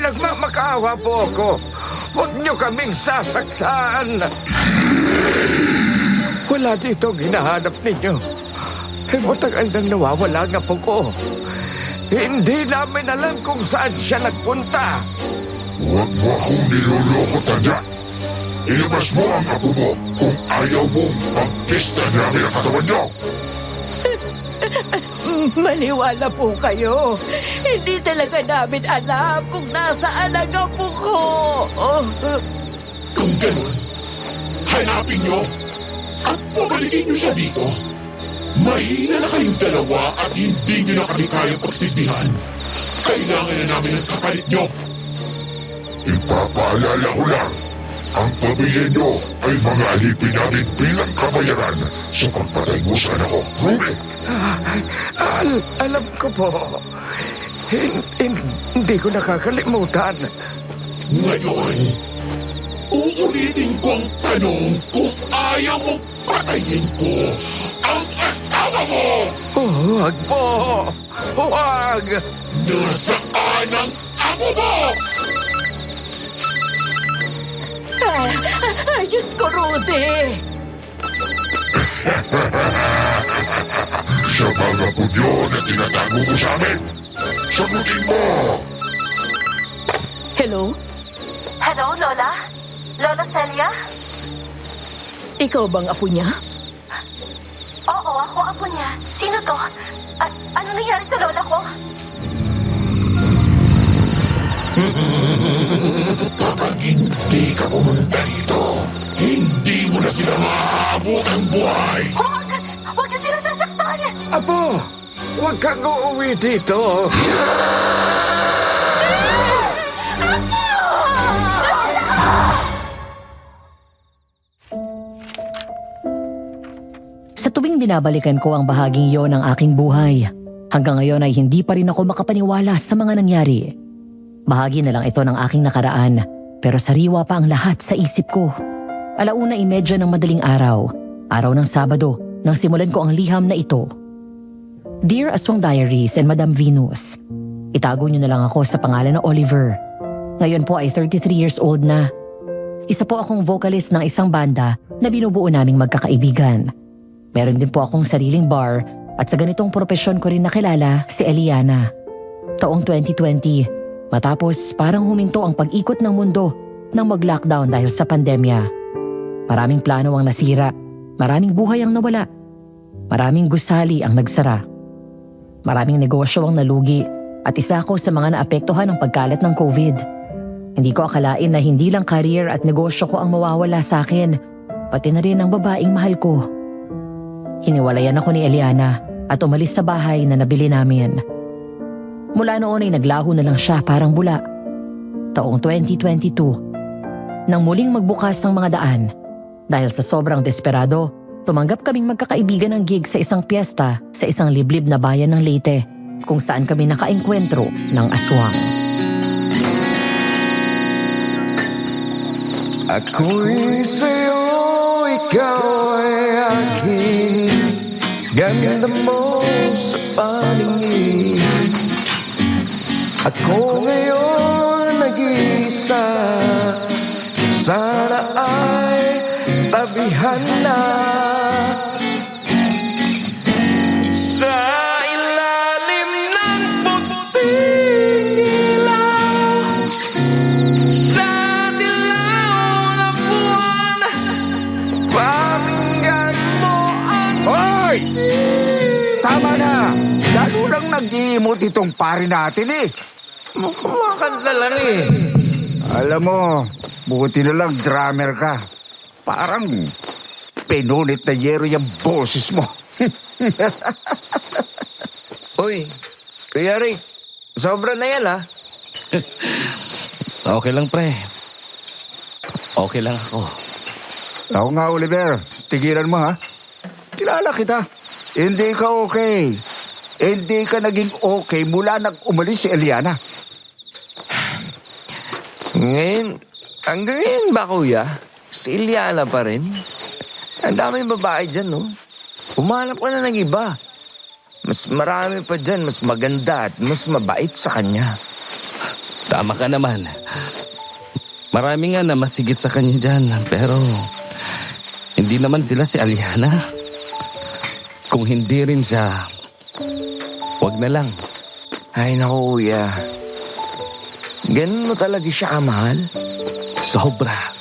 Nagmamakaawa po ako. Huwag niyo kaming sasaktan. Wala dito ang hinahanap ninyo. Matagal nang nawawala nga po ko. Hindi namin alam kung saan siya nagpunta. Huwag mo akong niloloko, tanda. Ilabas mo ang apo mo kung ayaw mong pagpista namin ang katawan niyo. Maniwala po kayo. Hindi talaga namin alam kung nasaan ang apo ko. Kung ganun, hanapin niyo at pabalikin niyo siya dito. Mahina na kayong dalawa at hindi niyo na kami kayang pagsilbihan. Kailangan na namin ang kapalit niyo. Ipapaalala ko lang, ang pamilya niyo ay mga alipin namin bilang kabayaran sa pagpatay mo sa anak ko, Ruby. Alam ko po. Hindi ko nakakalimutan. Ngayon, uulitin ko ang tanong kung ayaw mo patayin ko ang asawa mo! Huwag po! Huwag! Nasaan ang apo mo? Diyos ko, Rudy! Sa mga punyo na tinatago mo sa amin, sagutin mo! Hello? Hello, Lola? Lola Celia? Ikaw bang apo niya? Oo, ako apo niya. Sino to? Ano nangyari sa lola ko? Kapag hindi ka pumunta dito, hindi mo na sila maaabot ang buhay! Huwag! Huwag niyo sila sasaktan! Apo! Huwag kang uuwi dito! Sa tuwing binabalikan ko ang bahaging yon ng aking buhay, hanggang ngayon ay hindi pa rin ako makapaniwala sa mga nangyari. Bahagi na lang ito ng aking nakaraan, pero sariwa pa ang lahat sa isip ko. 1:30 ng madaling araw ng Sabado, nang simulan ko ang liham na ito. Dear Aswang Diaries and Madam Venus, itago niyo na lang ako sa pangalan na Oliver. Ngayon po ay 33 years old na. Isa po akong vocalist ng isang banda na binubuo naming magkakaibigan. Meron din po akong sariling bar at sa ganitong propesyon ko rin nakilala si Eliana. Taong 2020, matapos parang huminto ang pag-ikot ng mundo nang mag-lockdown dahil sa pandemya. Maraming plano ang nasira, maraming buhay ang nawala, maraming gusali ang nagsara. Maraming negosyo ang nalugi at isa ako sa mga naapektuhan ng pagkalat ng COVID. Hindi ko akalain na hindi lang career at negosyo ko ang mawawala sa akin, pati na rin ang babaeng mahal ko. Hiniwalayan ako ni Eliana at umalis sa bahay na nabili namin. Mula noon ay naglaho na lang siya parang bula. Taong 2022, nang muling magbukas ang mga daan, dahil sa sobrang desperado, tumanggap kaming magkakaibigan ng gig sa isang piyesta sa isang liblib na bayan ng Leyte, kung saan kami nakaengkwentro ng aswang. Ako'y sa'yo, ikaw ay akin. Ganda mo sa paningin. Ako ngayon nag-iisa. Sana ay tabihan na. Sa ilalim ng puting ilaw, sa dilaw na buwan, pakinggan mo ang... Hoy! Tama na! Lalo lang nag-iimot itong pari natin eh. Kumakanta lang eh. Alam mo, buti na lang drummer ka. Parang pinunit na yero yung boses mo. Uy, Kuya Rick, sobra na yan ah. Okay lang, pre. Okay lang ako. Ako nga, Oliver. Tigilan mo, ha? Kilala kita. Hindi ka okay. Hindi ka naging okay mula nang umalis si Eliana. Ngayon, hanggang ngayon ba, Kuya? Si Iliana pa rin? Ang daming babae dyan, no? Humanap ka na ng iba. Mas marami pa dyan, mas maganda at mas mabait sa kanya. Tama ka naman. Marami nga na masigit sa kanya dyan, pero hindi naman sila si Aliana. Kung hindi rin siya, wag na lang. Ay, naku, kuya. Ganun mo talaga siya kamahal? Sobra.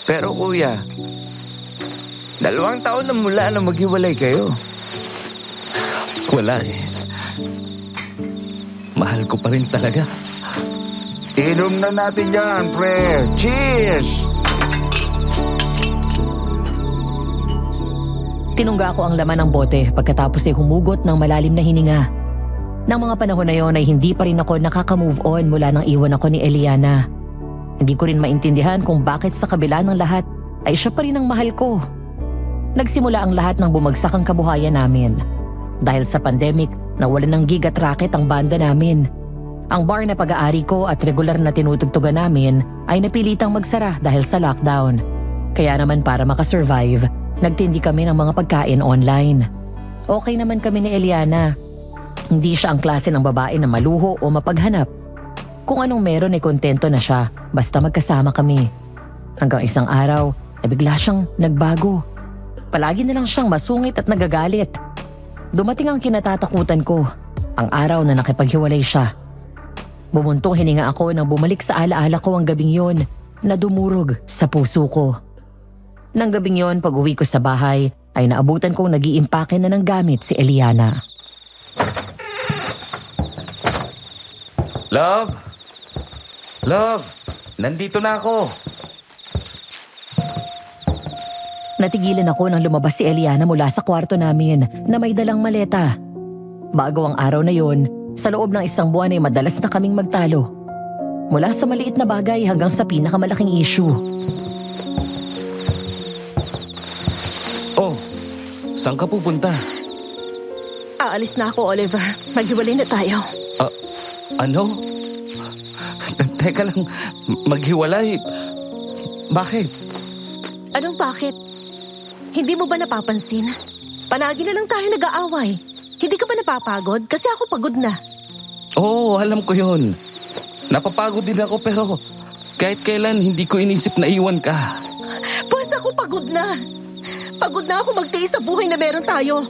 Pero kuya, 2 taon na mula na maghiwalay kayo. Wala eh. Mahal ko pa rin talaga. Inom na natin yan, pre. Cheers! Tinungga ko ang laman ng bote pagkatapos ay humugot ng malalim na hininga. Nang mga panahon na yon ay hindi pa rin ako nakaka-move on mula nang iwan ako ni Eliana. Hindi ko rin maintindihan kung bakit sa kabila ng lahat ay siya pa rin ang mahal ko. Nagsimula ang lahat ng bumagsak ang kabuhayan namin. Dahil sa pandemic, nawalan ng gig at racket ang banda namin. Ang bar na pag-aari ko at regular na tinutugtugan namin ay napilitang magsara dahil sa lockdown. Kaya naman para makasurvive, nagtindi kami ng mga pagkain online. Okay naman kami ni Eliana. Hindi siya ang klase ng babae na maluho o mapaghanap. Kung anong meron ay kontento na siya basta magkasama kami. Hanggang isang araw ay bigla siyang nagbago. Palagi na lang siyang masungit at nagagalit. Dumating ang kinatatakutan ko, ang araw na nakipaghiwalay siya. Bumuntong hininga ako nang bumalik sa alaala ko ang gabing yon na dumurog sa puso ko. Nang gabing yon, pag uwi ko sa bahay, ay naabutan kong nag-iimpake na ng gamit si Eliana. Love? Love, nandito na ako. Natigilan ako nang lumabas si Eliana mula sa kwarto namin na may dalang maleta. Bago ang araw na yon, sa loob ng 1 buwan ay madalas na kaming magtalo. Mula sa maliit na bagay hanggang sa pinakamalaking issue. Oh, saan ka pupunta? Aalis na ako, Oliver. Maghiwalay na tayo. Ano? Teka lang, maghiwalay? Bakit? Anong bakit? Hindi mo ba napapansin? Palagi na lang tayo nag-aaway. Hindi ka ba napapagod? Kasi ako pagod na. Oo, alam ko yun. Napapagod din ako pero kahit kailan hindi ko inisip na iwan ka. Pues ako pagod na. Pagod na ako magtiis sa buhay na meron tayo.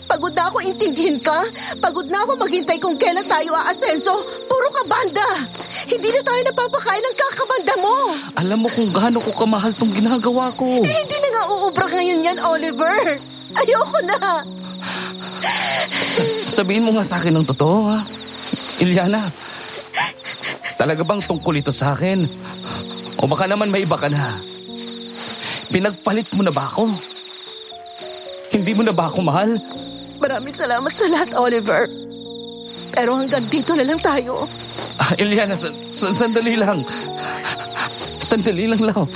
Pagod na ako intindihin ka. Pagod na ako maghintay kung kailan tayo aasenso. Puro ka banda. Hindi na tayo napapakain ng kakabanda mo. Alam mo kung gaano ko kamahal tong ginagawa ko. Hindi na nga uubra ngayon yan, Oliver. Ayoko na. Sabihin mo nga sa akin ng totoo, ha? Eliana, talaga bang tungkol ito sa akin? O baka naman may iba ka na? Pinagpalit mo na ba ako? Hindi mo na ba ako mahal? Maraming salamat sa lahat, Oliver. Pero hanggang dito na lang tayo. Eliana, sandali lang. Sandali lang, love.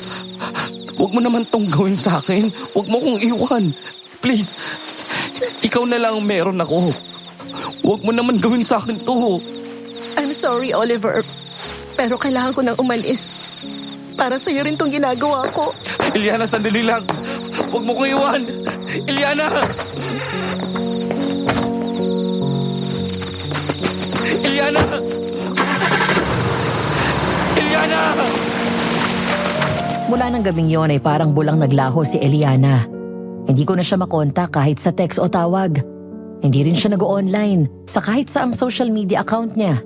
Huwag mo naman tong gawin sa akin. Huwag mo kong iwan. Please, ikaw na lang ang meron ako. Huwag mo naman gawin sa akin to. I'm sorry, Oliver. Pero kailangan ko nang umalis. Para sa'yo rin tong ginagawa ko. Eliana, sandali lang. Huwag mo kong iwan. Eliana! Eliana! Eliana! Mula ng gabing yon ay parang bulang naglaho si Eliana. Hindi ko na siya makontak kahit sa text o tawag. Hindi rin siya nag-online sa kahit saang social media account niya.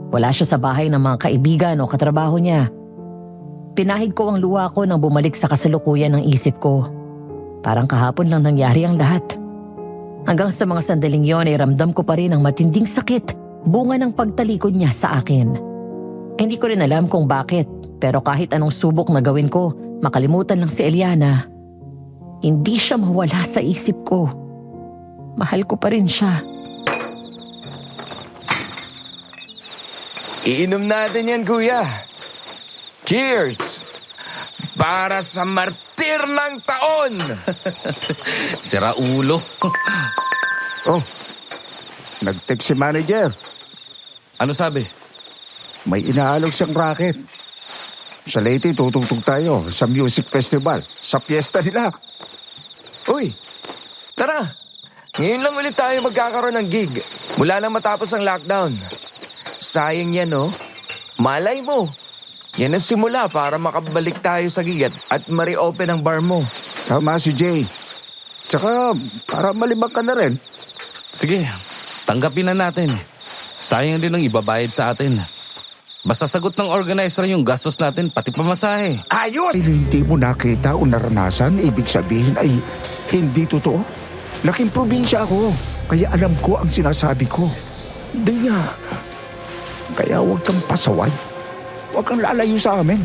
Wala siya sa bahay ng mga kaibigan o katrabaho niya. Pinahid ko ang luha ko nang bumalik sa kasalukuyan ng isip ko. Parang kahapon lang nangyari ang lahat. Hanggang sa mga sandaling yon ay ramdam ko pa rin ang matinding sakit, bunga ng pagtalikod niya sa akin. Hindi ko rin alam kung bakit, pero kahit anong subok na gawin ko, makalimutan lang si Eliana. Hindi siya mawala sa isip ko. Mahal ko pa rin siya. Iinom natin yan, kuya. Cheers! Para sa martir ng taon! Sira ulo. Oh, nag-text si manager. Ano sabi? May inaalok siyang racket. Sa Leyte, tutugtog tayo sa music festival, sa fiesta nila. Uy, tara! Ngayon lang ulit tayo magkakaroon ng gig mula nang matapos ang lockdown. Sayang yan, oh. Malay mo. Yan ang simula para makabalik tayo sa gigat at ma-reopen ang bar mo. Tama si Jay. Tsaka, para malibang ka na rin. Sige, tanggapin na natin. Sayang din ang ibabayad sa atin. Basta sagot ng organizer yung gastos natin, pati pamasahe. Ayos! Ay, hindi mo nakita o naranasan, ibig sabihin ay hindi totoo. Laking probinsya ako, kaya alam ko ang sinasabi ko. Di nga. Kaya huwag kang pasaway. Huwag kang lalayo sa amin.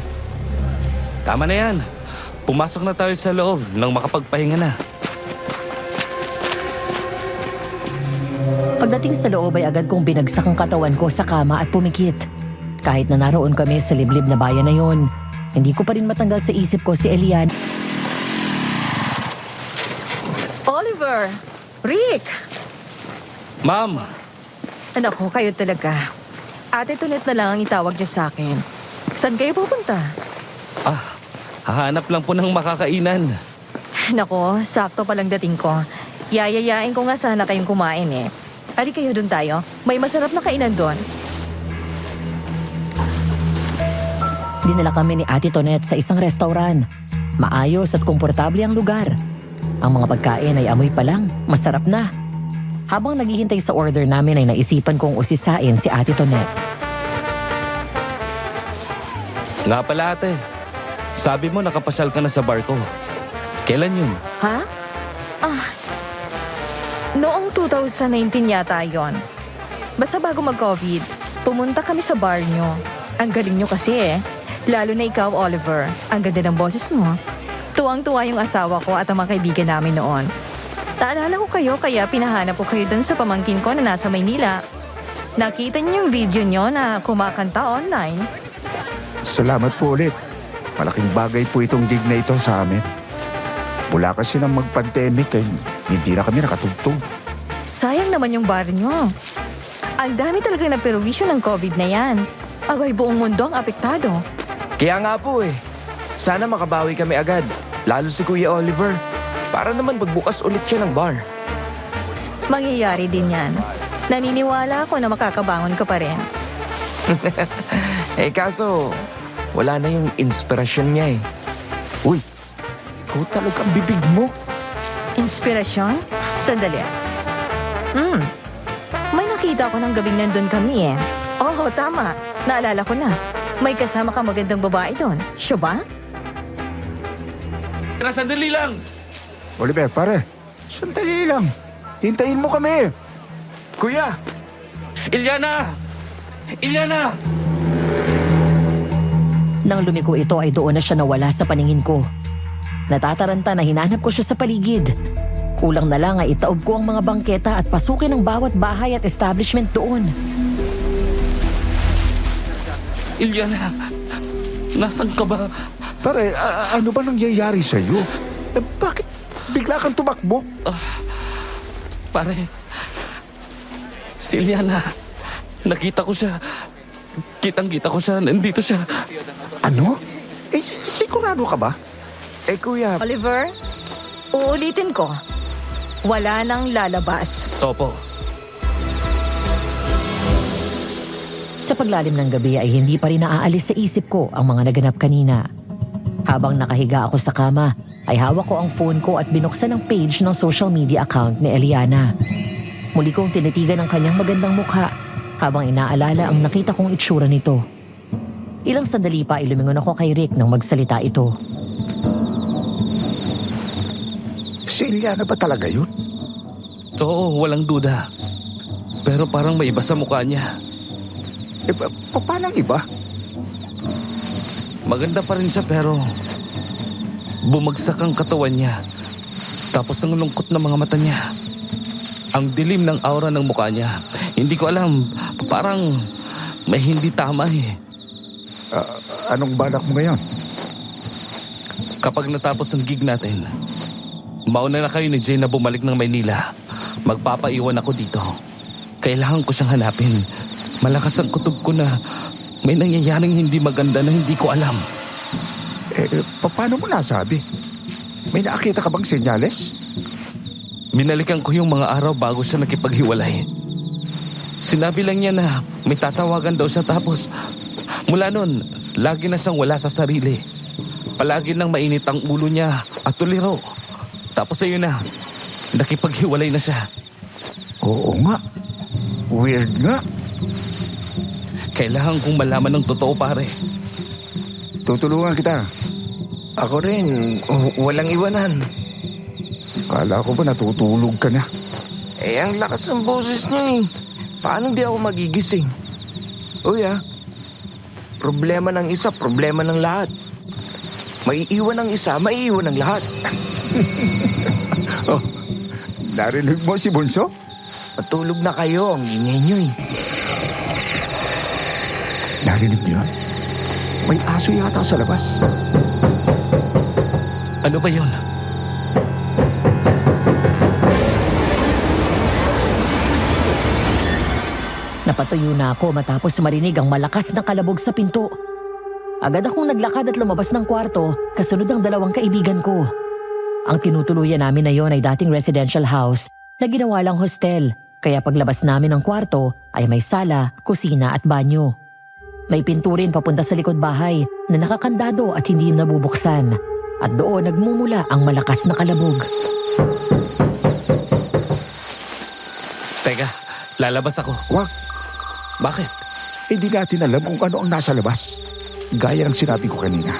Tama na yan. Pumasok na tayo sa loob nang makapagpahinga na. Pagdating sa loob ay agad kong binagsak ang katawan ko sa kama at pumikit. Kahit na naroon kami sa liblib na bayan na yon, hindi ko pa rin matanggal sa isip ko si Eliana. Oliver! Rick! Ma'am, Anak ko, kayo talaga. Ate Tonet na lang ang itawag niyo sa akin. Saan kayo pupunta? hahanap lang po ng makakainan. Nako, sakto palang dating ko. Yayayain ko nga sana kayong kumain eh. Ali kayo doon tayo. May masarap na kainan doon. Dinala kami ni Ate Tonet sa isang restaurant. Maayos at komportable ang lugar. Ang mga pagkain ay amoy pa lang, masarap na. Habang naghihintay sa order namin ay naisipan kong usisain si Ate Tonet. Nga pala ate, sabi mo nakapasyal ka na sa bar ko. Kailan yun? Ha? Noong 2019 yata yon. Basta bago mag-COVID, pumunta kami sa bar nyo. Ang galing nyo kasi eh. Lalo na ikaw, Oliver. Ang ganda ng boses mo. Tuwang-tuwa yung asawa ko at ang mga kaibigan namin noon. Naalala ko kayo kaya pinahanap ko kayo dun sa pamangkin ko na nasa Maynila. Nakita niyo yung video nyo na kumakanta online. Salamat po ulit. Malaking bagay po itong gig na ito sa amin. Mula kasi nang mag-pandemic ay hindi na kami nakatugtog. Sayang naman yung bar nyo. Ang dami talaga na perwisyo ng COVID na yan. Abay, buong mundo ang apektado. Kaya nga po eh. Sana makabawi kami agad. Lalo si Kuya Oliver. Para naman magbukas ulit siya ng bar. Mangyayari din yan. Naniniwala ako na makakabangon ka pa rin. Eh kaso, wala na yung inspirasyon niya eh. Uy, ikaw talagang bibig mo. Inspirasyon? Sandali. May nakita ko ng gabing nandun kami eh. Oo, tama. Naalala ko na. May kasama ka magandang babae doon. Siya ba? Sandali lang! Oliver, pare, sandali lang. Hintayin mo kami. Kuya! Eliana! Eliana! Nang lumiko ito ay doon na siya nawala sa paningin ko. Natataranta na hinanap ko siya sa paligid. Kulang na lang ay itaob ko ang mga bangketa at pasukin ang bawat bahay at establishment doon. Eliana! Nasaan ka ba? Pare, ano ba nangyayari sa'yo? Bakit bigla kang tumakbo? Pare, si Eliana, nakita ko siya. Kitang-kita ko siya, nandito siya. Ano? Sigurado ka ba? Eh kuya, Oliver, uulitin ko. Wala nang lalabas. Topo. Sa paglalim ng gabi ay hindi pa rin naaalis sa isip ko ang mga naganap kanina. Habang nakahiga ako sa kama, ay hawak ko ang phone ko at binuksan ang page ng social media account ni Eliana. Muli kong tinitigan ang kanyang magandang mukha habang inaalala ang nakita kong itsura nito. Ilang sandali pa ay lumingon ako kay Rick nang magsalita ito. Si Eliana ba talaga yun? Oo, walang duda. Pero parang may iba sa mukha niya. Paano ang iba? Maganda pa rin siya pero bumagsak ang katawan niya. Tapos ang lungkot ng mga mata niya. Ang dilim ng aura ng mukha niya. Hindi ko alam, parang may hindi tama eh. Anong balak mo ngayon? Kapag natapos ang gig natin, mauna na kayo ni Jay na bumalik ng Maynila. Magpapaiwan ako dito. Kailangan ko siyang hanapin. Malakas ang kutob ko na may nangyayaring hindi maganda na hindi ko alam. Paano mo nasabi? May nakakita ka bang senyales? Binalikan ko yung mga araw bago siya nakipaghiwalay. Sinabi lang niya na may tatawagan daw siya tapos mula nun, lagi na siyang wala sa sarili. Palagi nang mainit ang ulo niya at tuliro. Tapos ayun na, nakipaghiwalay na siya. Oo nga. Weird nga. Kailangan kong malaman ng totoo, pare. Tutulungan kita. Ako rin, walang iwanan. Kala ko ba natutulog ka na? Eh, ang lakas ng boses niyo eh. Paano di ako magigising? Uy problema ng isa, problema ng lahat. Maiiwan ng isa, maiiwan ng lahat. Oh, narinig mo si Bunso? Matulog na kayo, ang ingay niyo eh. Narinig niya? May aso yata sa labas. Ano ba yun? Napatayo na ako matapos marinig ang malakas na kalabog sa pinto. Agad akong naglakad at lumabas ng kwarto kasunod ang dalawang kaibigan ko. Ang tinutuluyan namin na yon ay dating residential house na ginawa lang hostel. Kaya paglabas namin ng kwarto ay may sala, kusina at banyo. May pinto rin papunta sa likod bahay na nakakandado at hindi nabubuksan. At doon nagmumula ang malakas na kalabog. Teka, lalabas ako. Wag, Bakit? hindi natin alam kung ano ang nasa labas. Gaya ng sinabi ko kanina.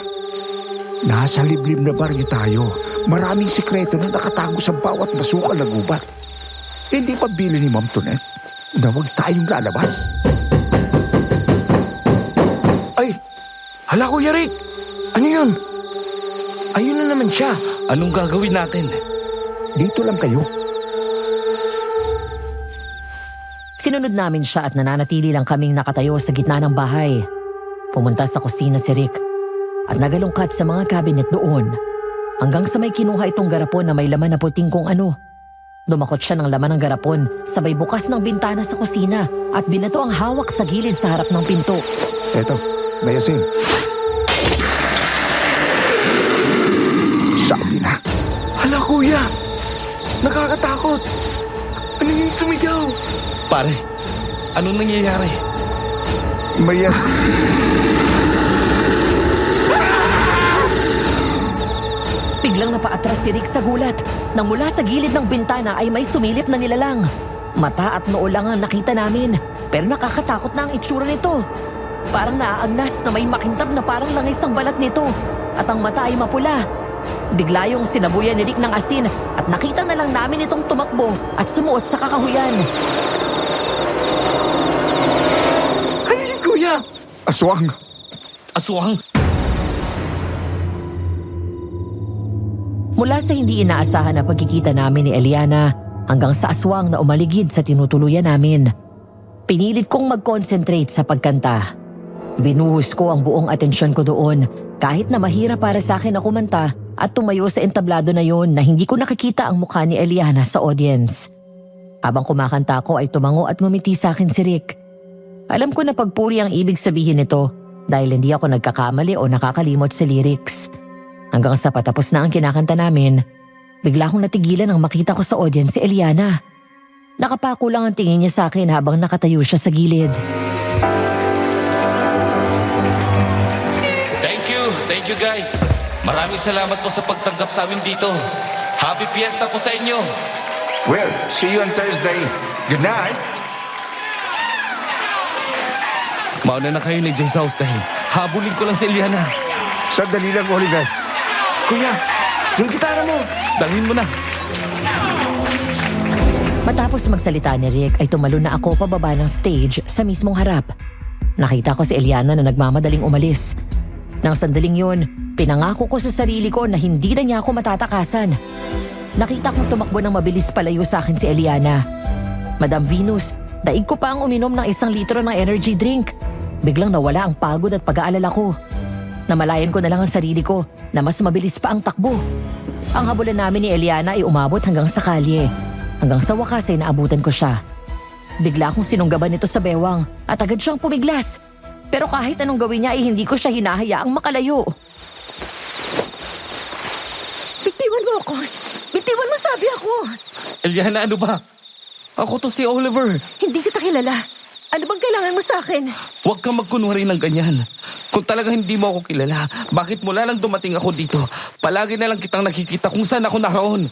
Nasa liblib na baryo tayo. Maraming sikreto na nakatago sa bawat masukal na gubat. Hindi pa bili ni Ma'am Tonet na huwag tayong lalabas. Ay, hala Kuya Rick! Ano yun? Ayun na naman siya. Anong gagawin natin? Dito lang kayo. Sinunod namin siya at nananatili lang kaming nakatayo sa gitna ng bahay. Pumunta sa kusina si Rick at nagalungkat sa mga cabinet doon hanggang sa may kinuha itong garapon na may laman na puting kung ano. Dumakot siya ng laman ng garapon sabay bukas ng bintana sa kusina at binato ang hawak sa gilid sa harap ng pinto. Eto, may asin. Sabi na. Hala Kuya! Nakakatakot! Ano yung sumigaw? Pare, anong nangyayari? May Biglang napaatras si Rick sa gulat nang mula sa gilid ng bintana ay may sumilip na nilalang. Mata at noo lang ang nakita namin pero nakakatakot na ang itsura nito. Parang naaagnas na may makintab na parang langis ang balat nito at ang mata ay mapula. Bigla yung sinabuyan ni Rick ng asin at nakita na lang namin itong tumakbo at sumuot sa kakahuyan. Ano yun Kuya? aswang. Aswang? Mula sa hindi inaasahan na pagkikita namin ni Eliana hanggang sa aswang na umaligid sa tinutuluyan namin. Pinilit kong mag-concentrate sa pagkanta. Binuhos ko ang buong atensyon ko doon kahit na mahirap para sa akin na kumanta at tumayo sa entablado na yon na hindi ko nakikita ang mukha ni Eliana sa audience. Habang kumakanta ko ay tumango at ngumiti sa akin si Rick. Alam ko na pagpuri ang ibig sabihin nito dahil hindi ako nagkakamali o nakakalimot sa lyrics. Hanggang sa patapos na ang kinakanta namin, bigla akong natigilan nang makita ko sa audience si Eliana. Nakapako lang ang tingin niya sa akin habang nakatayo siya sa gilid. Thank you guys. Maraming salamat po sa pagtanggap sa amin dito. Happy Fiesta po sa inyo. Well, see you on Thursday. Good night. Mauna na kayo ni Jay's house dahil habulin ko lang si Eliana. Sandali lang, Oliver. Kuya, yung gitara mo! Dalhin mo na. Matapos magsalita ni Rick ay tumalo na ako pababa ng stage sa mismong harap. Nakita ko si Eliana na nagmamadaling umalis. Nang sandaling yun, pinangako ko sa sarili ko na hindi na niya ako matatakasan. Nakita kong tumakbo ng mabilis palayo sa akin si Eliana. Madam Venus, daig ko pa ang uminom ng 1 litro ng energy drink. Biglang nawala ang pagod at pag-aalala ko. Namalayan ko na lang ang sarili ko na mas mabilis pa ang takbo. Ang habulan namin ni Eliana ay umabot hanggang sa kalye. Hanggang sa wakas ay naabutan ko siya. Bigla akong sinunggaban nito sa bewang at agad siyang pumiglas. Pero kahit anong gawin niya ay hindi ko siya hinahayaang makalayo. Bitiwan mo ako! Bitiwan mo sabi ako! Eliana, ano ba? Ako to si Oliver. Hindi kita kilala. Ano bang kailangan mo sa akin? Huwag kang magkunwari ng ganyan. Kung talaga hindi mo ako kilala, bakit mula lang dumating ako dito? Palagi na lang kitang nakikita kung saan ako naroon.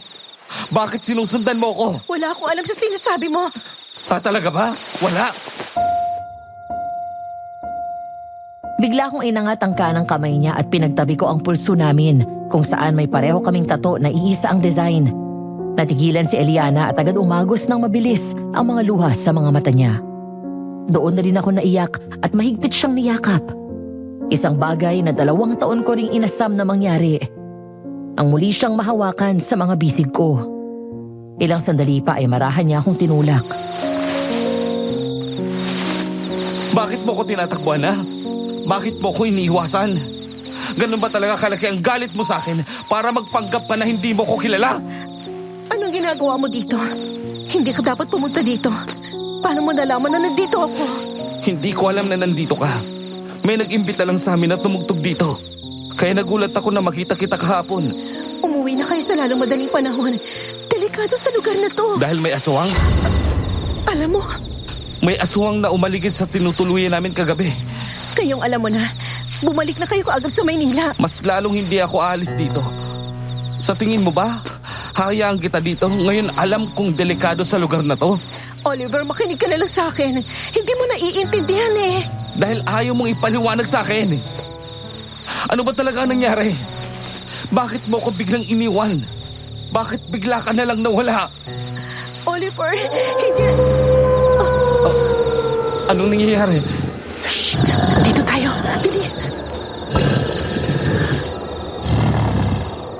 Bakit sinusundan mo ako? Wala akong alam sa sinasabi mo. Talaga ba? Wala. Bigla kong inangat ang kanang kamay niya at pinagtabi ko ang pulso namin kung saan may pareho kaming tato na iisa ang design. Natigilan si Eliana at agad umagos ng mabilis ang mga luha sa mga mata niya. Doon na rin ako naiyak at mahigpit siyang niyakap. Isang bagay na 2 taon ko ring inasam na mangyari. Ang muli siyang mahawakan sa mga bisig ko. Ilang sandali pa ay marahan niya akong tinulak. Bakit mo ko tinatakbuhan, ha? Bakit mo ko iniiwasan? Ganun ba talaga kalaki ang galit mo sa akin para magpanggap ka na hindi mo ko kilala? Anong ginagawa mo dito? Hindi ka dapat pumunta dito. Paano mo nalaman na nandito ako? Hindi ko alam na nandito ka. May nag-imbita lang sa amin na tumugtog dito. Kaya nagulat ako na makita kita kahapon. Umuwi na kayo sa lalong madaling panahon. Delikado sa lugar na to. Dahil may aswang? Alam mo, May aswang na umaligid sa tinutuluyan namin kagabi. kayong alam mo na, bumalik na kayo kaagad sa Maynila. Mas lalong hindi ako aalis dito. Sa tingin mo ba, hayaan kita dito? Ngayon alam kong delikado sa lugar na to. Oliver, makinig ka na lang sa akin. Hindi mo naiintindihan eh. Dahil ayaw mong ipaliwanag sa akin. Ano ba talaga ang nangyari? Bakit mo ko biglang iniwan? Bakit bigla ka na lang nawala? Oliver, hindi... Anong nangyayari? Dito tayo, bilis.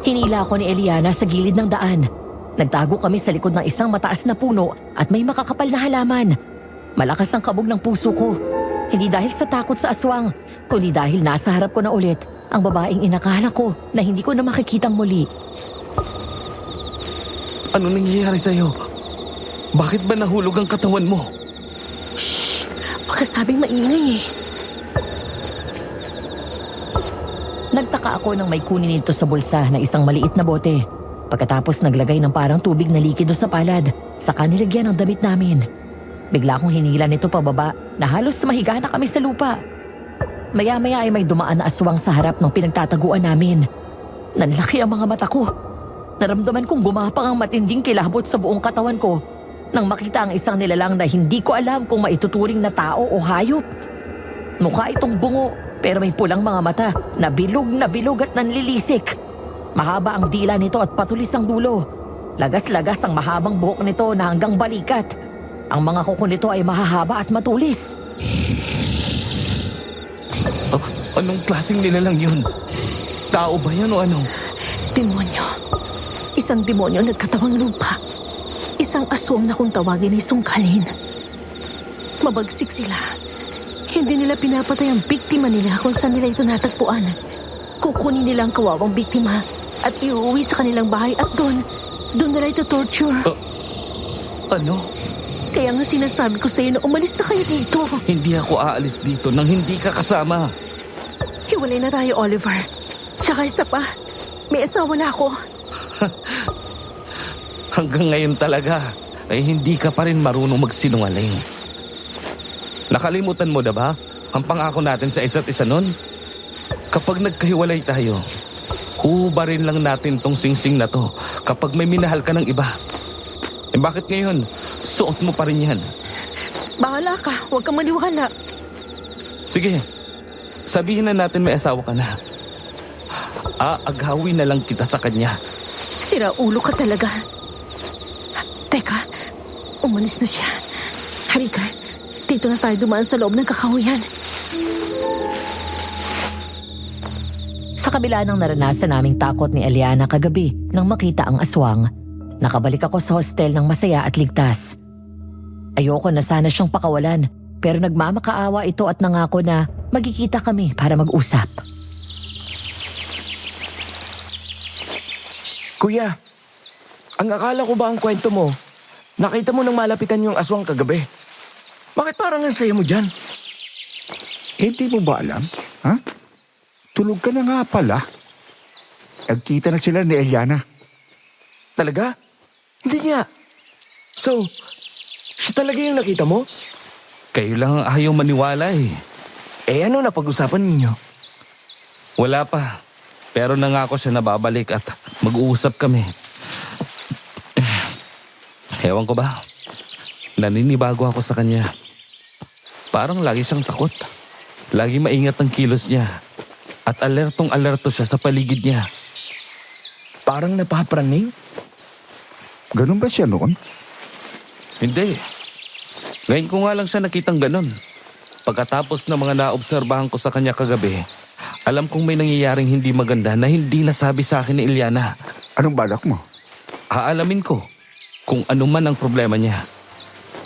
Hinila ako ni Eliana sa gilid ng daan. Nagtago kami sa likod ng isang mataas na puno at may makakapal na halaman. Malakas ang kabog ng puso ko. Hindi dahil sa takot sa aswang, kundi dahil nasa harap ko na ulit ang babaeng inakala ko na hindi ko na makikitang muli. Ano nangyayari sa'yo? Bakit ba nahulog ang katawan mo? Pagkasabing maingay eh. Nagtaka ako nang may kunin nito sa bulsa na isang maliit na bote. Pagkatapos naglagay ng parang tubig na likido sa palad, saka nilagyan ng damit namin. Bigla akong hinila nito pababa na halos mahiga na kami sa lupa. Maya-maya ay may dumaan na aswang sa harap ng pinagtataguan namin. Nanlaki ang mga mata ko. Naramdaman kong gumapang ang matinding kilabot sa buong katawan ko nang makita ang isang nilalang na hindi ko alam kung maituturing na tao o hayop. Mukha itong bungo pero may pulang mga mata na bilog at nanlilisik. Mahaba ang dila nito at patulis ang dulo. Lagas-lagas ang mahabang buhok nito na hanggang balikat. Ang mga kuko nito ay mahahaba at matulis. Anong klaseng nilalang yun? Tao ba yan o ano? Demonyo. Isang demonyo nagkatawang lupa. Isang aswang na kung tawagin ay sungkalin. Mabagsik sila. Hindi nila pinapatay ang biktima nila kung saan nila ito natagpuan. Kukunin nila ang kawawang biktima at iuwi sa kanilang bahay at doon nila ito torture. Ano? Kaya nga sinasabi ko sa iyo na umalis na kayo dito. Hindi ako aalis dito nang hindi ka kasama. Hiwalay na tayo, Oliver. Tsaka isa pa, may asawa na ako. Hanggang ngayon talaga ay hindi ka pa rin marunong magsinungaling. Nakalimutan mo na ba ang pangako natin sa isa't isa nun? Kapag nagkahiwalay tayo, hubarin lang natin tong singsing na to kapag may minahal ka ng iba. Eh bakit ngayon? Suot mo pa rin yan. Bahala ka, huwag kang maniwala. Sige, sabihin na natin may asawa ka na. Aagawin na lang kita sa kanya. Sira ulo ka talaga. Teka, umalis na siya. Halika, dito na tayo dumaan sa loob ng kakahuyan. Sa kabila ng naranasan naming takot ni Eliana kagabi nang makita ang aswang, nakabalik ako sa hostel ng masaya at ligtas. Ayoko na sana siyang pakawalan, pero nagmamakaawa ito at nangako na magkikita kami para mag-usap. Kuya, ang akala ko ba ang kwento mo? Nakita mo nang malapitan yung aswang kagabi. Bakit parang ang saya mo dyan? Hindi mo ba alam? Ha? Tulog ka na nga pala. Nagkita na sila ni Eliana. Talaga? Hindi nga. So, siya talaga yung nakita mo? Kayo lang ang ayaw maniwala eh. Eh ano na pag-usapan ninyo? Wala pa. Pero nangako siya na babalik at mag-uusap kami. Ewan ko ba? Naninibago ako sa kanya. Parang lagi siyang takot. Lagi maingat ang kilos niya. At alertong-alerto siya sa paligid niya. Parang napapraning? Ganun ba siya noon? Hindi. Ngayon ko nga lang siya nakitang ganun. Pagkatapos ng mga naobserbahan ko sa kanya kagabi, alam kong may nangyayaring hindi maganda na hindi nasabi sa akin ni Ilyana. Anong balak mo? Aalamin ko kung ano man ang problema niya.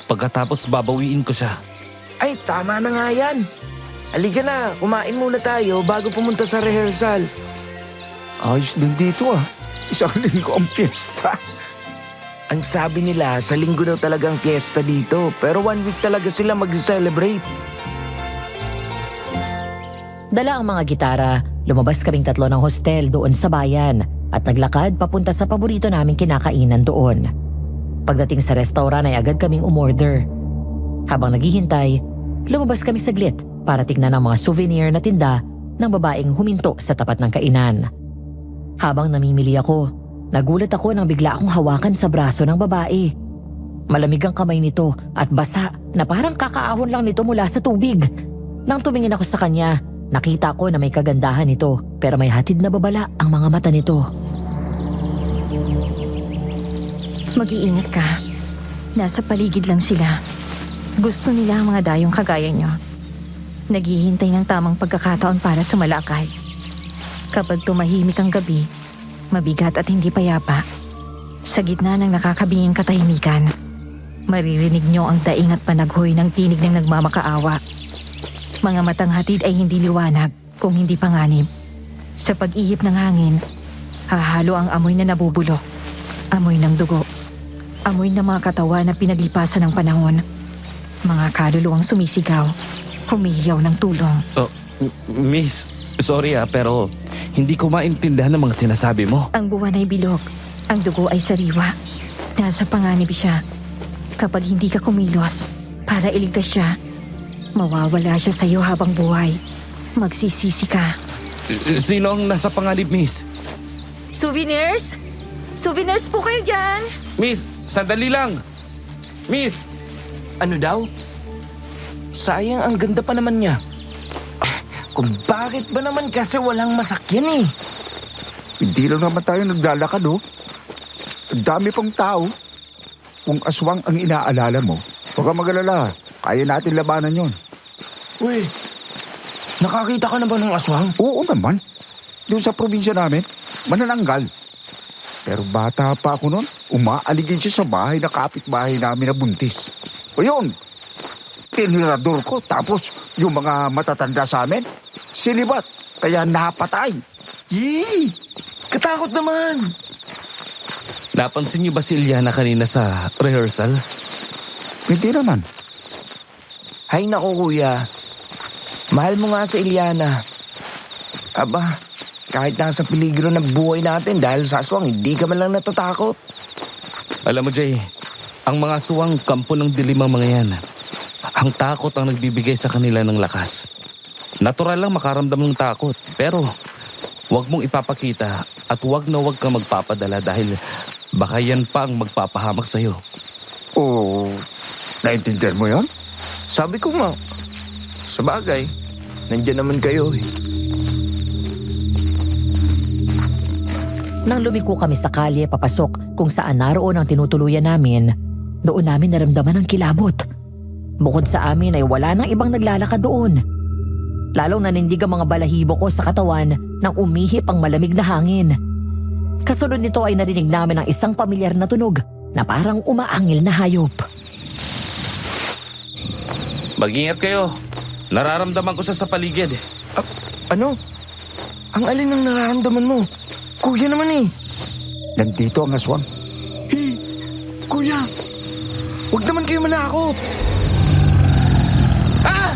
Pagkatapos babawiin ko siya. Ay, tama na nga yan. Halika na, kumain muna tayo bago pumunta sa rehearsal. Ayos din dito ah. Isang linggo ang piyesta. Ang sabi nila, sa linggo daw talagang fiesta dito. Pero 1 week talaga sila mag-celebrate. Dala ang mga gitara, lumabas kaming 3 ng hostel doon sa bayan at naglakad papunta sa paborito naming kinakainan doon. Pagdating sa restaurant ay agad kaming umorder. Habang naghihintay, lumabas kami saglit para tignan ang mga souvenir na tinda ng babaeng huminto sa tapat ng kainan. Habang namimili ako, nagulat ako nang bigla akong hawakan sa braso ng babae. Malamig ang kamay nito at basa na parang kakaahon lang nito mula sa tubig. Nang tumingin ako sa kanya, nakita ko na may kagandahan nito pero may hatid na babala ang mga mata nito. Mag-iingat ka. Nasa paligid lang sila. Gusto nila ang mga dayong kagaya nyo. Naghihintay ng tamang pagkakataon para sumalakay. Kapag tumahimik ang gabi, mabigat at hindi payapa, sa gitna ng nakakabinging katahimikan, maririnig nyo ang daing at panaghoy ng tinig ng nagmamakaawa. Mga matang hatid ay hindi liwanag kung hindi panganib. Sa pag-ihip ng hangin, hahalo ang amoy na nabubulok, amoy ng dugo, amoy ng mga katawan na pinaglipasan ng panahon, mga kaluluwang sumisigaw, humihiyaw ng tulong. Miss, sorry pero hindi ko maintindihan ang mga sinasabi mo. Ang buwan ay bilog, ang dugo ay sariwa. Nasa panganib siya. Kapag hindi ka kumilos para iligtas siya, mawawala siya sa iyo habang buhay. Magsisisi ka. Sino ang nasa panganib, Miss? Souvenirs? Souvenirs po kayo dyan! Miss, sandali lang! Miss! Ano daw? Sayang, ang ganda pa naman niya. Kung bakit ba naman kasi walang masakyan eh. Hindi lang naman tayo naglalakad oh. Ang dami pang tao. Kung aswang ang inaalala mo, huwag kang mag-alala. Kaya natin labanan yon. Uy, nakakita ka na ba ng aswang? Oo naman. Doon sa probinsya namin, manananggal. Pero bata pa ako noon, umaaligid siya sa bahay na kapitbahay namin na buntis. O yun, tinirador ko. Tapos yung mga matatanda sa amin, sinibat. Kaya napatay. Yee! Katakot naman! Napansin niyo ba si Ilyana kanina sa rehearsal? Hindi naman. Hay nako kuya, mahal mo nga sa Ilyana. Aba, kahit nasa peligro ng buhay natin dahil sa aswang, hindi ka man lang natatakot. Alam mo, Jay, ang mga aswang kampo ng dilim ang mga yan. Ang takot ang nagbibigay sa kanila ng lakas. Natural lang makaramdam ng takot, pero huwag mong ipapakita at huwag na huwag kang magpapadala dahil baka yan pa ang magpapahamak sa'yo. Oo, naintindihan mo yon? Sabi ko nga, sa bagay, nandyan naman kayo eh. Nang lumiko kami sa kalye papasok kung saan naroon ang tinutuluyan namin, doon namin naramdaman ang kilabot. Bukod sa amin ay wala nang ibang naglalakad doon. Lalong nanindig ang mga balahibo ko sa katawan nang umihip ang malamig na hangin. Kasunod nito ay narinig namin ang isang pamilyar na tunog na parang umaangil na hayop. Mag-ingat kayo. Nararamdaman ko siya sa paligid. Ano? Ang alin ang nararamdaman mo? Kuya naman eh. Nandito ang aswang. Hey, kuya, huwag naman kayo manakot. Ah!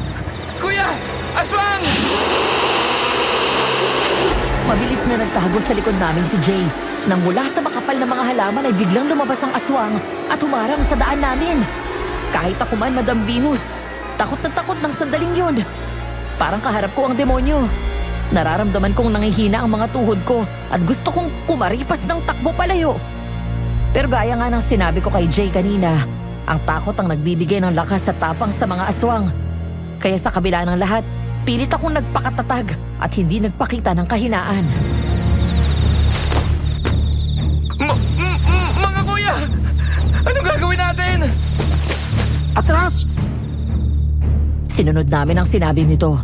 Kuya! Aswang! Mabilis na nagtago sa likod namin si Jay. Nang mula sa makapal na mga halaman ay biglang lumabas ang aswang at humarang sa daan namin. Kahit ako man, Madam Venus, Takot na takot ng sandaling yun. Parang kaharap ko ang demonyo. Nararamdaman kong nangihina ang mga tuhod ko at gusto kong kumaripas ng takbo palayo. Pero gaya nga ng sinabi ko kay Jay kanina, ang takot ang nagbibigay ng lakas at tapang sa mga aswang. Kaya sa kabila ng lahat, pilit akong nagpakatatag at hindi nagpakita ng kahinaan. Mga kuya! Anong gagawin natin? Atras! Sinunod namin ang sinabi nito.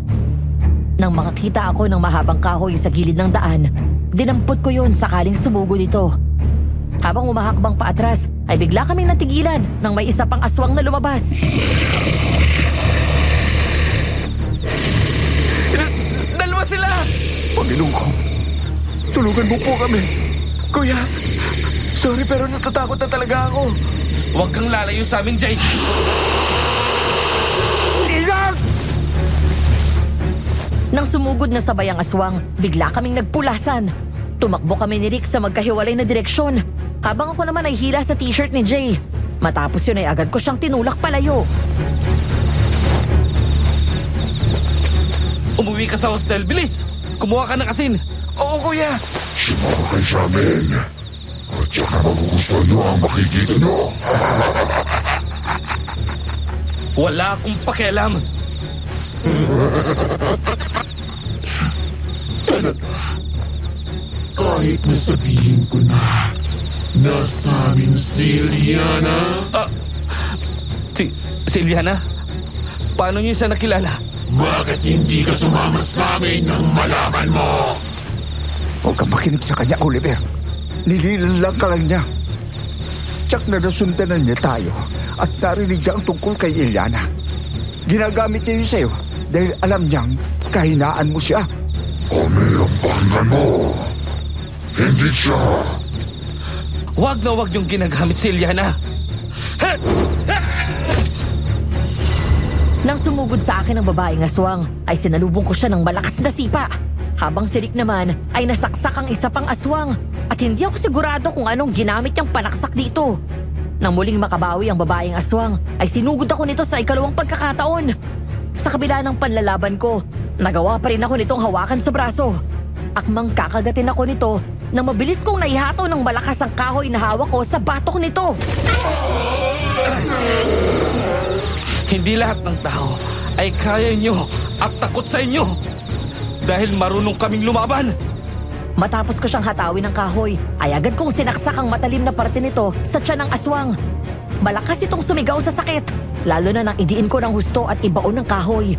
Nang makakita ako ng mahabang kahoy sa gilid ng daan, dinampot ko yun sakaling sumugod ito. Habang umahakbang paatras, ay bigla kaming natigilan nang may isa pang aswang na lumabas. Dalawa sila! Panginoon ko, tulungan mo po kami. Kuya, sorry pero natatakot na talaga ako. Huwag kang lalayo sa amin, Jay. Ingat! Nang sumugod na sabay ang aswang, bigla kaming nagpulasan. Tumakbo kami ni Rick sa magkahiwalay na direksyon, habang ako naman ay hila sa t-shirt ni Jay. Matapos yun ay agad ko siyang tinulak palayo. Umuwi ka sa hostel, bilis! Kumuha ka ng asin. Oo, kuya. Sumama kayo sa amin. At saka magugustuhan nyo ang makikita nyo. Wala akong pakialam. Kahit na sabihin ko na nasa amin si Liana. Si Iliana? Paano niyo siya nakilala? Bakit hindi ka sumama sa amin nang malaman mo? Huwag kang makinig sa kanya, Oliver. Nililang ka lang niya. Tsak na nasundanan niya tayo at narinig niya ang tungkol kay Iliana. Ginagamit niya yun sa'yo dahil alam niyang kahinaan mo siya. Kami ang pakinggan mo. Hindi siya. Huwag na huwag yung ginagamit si Iliana. Nang sumugod sa akin ang babaeng aswang, ay sinalubong ko siya ng malakas na sipa. Habang si Rick naman ay nasaksak ang isa pang aswang at hindi ako sigurado kung anong ginamit niyang panaksak dito. Nang muling makabawi ang babaeng aswang, ay sinugod ako nito sa ikalawang pagkakataon. Sa kabila ng panlalaban ko, nagawa pa rin ako nitong hawakan sa braso. Akmang kakagatin ako nito nang mabilis kong naihato ng malakas ang kahoy na hawak ko sa batok nito. Hindi lahat ng tao ay kaya nyo at takot sa inyo. Dahil marunong kaming lumaban. Matapos ko siyang hatawin ng kahoy, ay agad kong sinaksak ang matalim na parte nito sa tiyan ng aswang. Malakas itong sumigaw sa sakit, lalo na nang idiin ko ng husto at ibaon ng kahoy.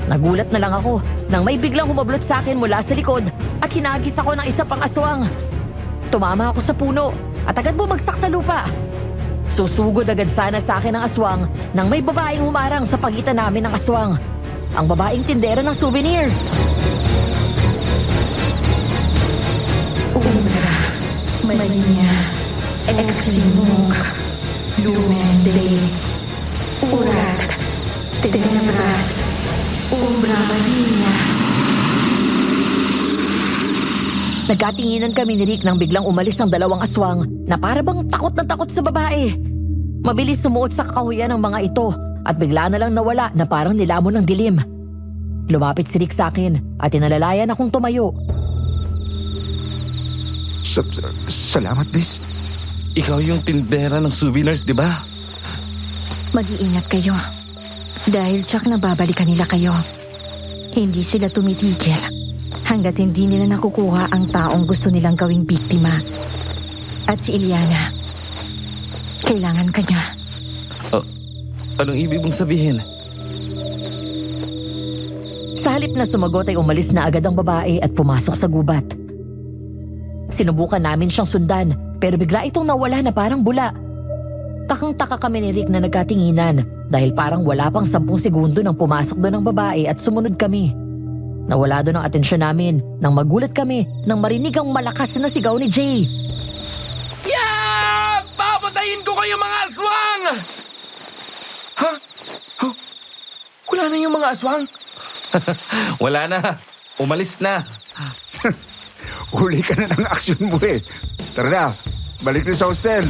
Nagulat na lang ako nang may biglang humablot sa akin mula sa likod at hinagis ako ng isa pang aswang. Tumama ako sa puno at agad bumagsak sa lupa. Susugod agad sana sa akin ang aswang nang may babaeng humarang sa pagitan namin ng aswang. Ang babaeng tindera ng souvenir. Umbra, Maria, Eximuk, Lumen de Urat, Tenebras, Umbra Maria. Nagkatinginan kami ni Rick nang biglang umalis ang dalawang aswang na para bang takot na takot sa babae. Mabilis sumuot sa kakahuyan ng mga ito at bigla na lang nawala na parang nilamon ng dilim. Lumapit si Rick sa akin at inalalayan akong tumayo. Salamat, Miss. Ikaw yung tindera ng souvenirs, di ba? Mag-iingat kayo. Dahil tsak na babalikan nila kayo. Hindi sila tumitigil hanggat hindi nila nakukuha ang taong gusto nilang gawing biktima. At si Iliana, kailangan ka niya. Anong ibig mong sabihin? Sa halip na sumagot ay umalis na agad ang babae at pumasok sa gubat. Sinubukan namin siyang sundan pero bigla itong nawala na parang bula. Takang-taka kami ni Rick na nagkatinginan dahil parang wala pang 10 segundo nang pumasok doon ang babae at sumunod kami. Nawala doon ang atensyon namin nang magulat kami nang marinig ang malakas na sigaw ni Jay. Yeah! Papatayin ko kayo mga aswang! Ha? Huh? Wala na yung mga aswang? Wala na. Umalis na. Huli ka na ng aksyon mo eh. Tara na, balik na sa hostel.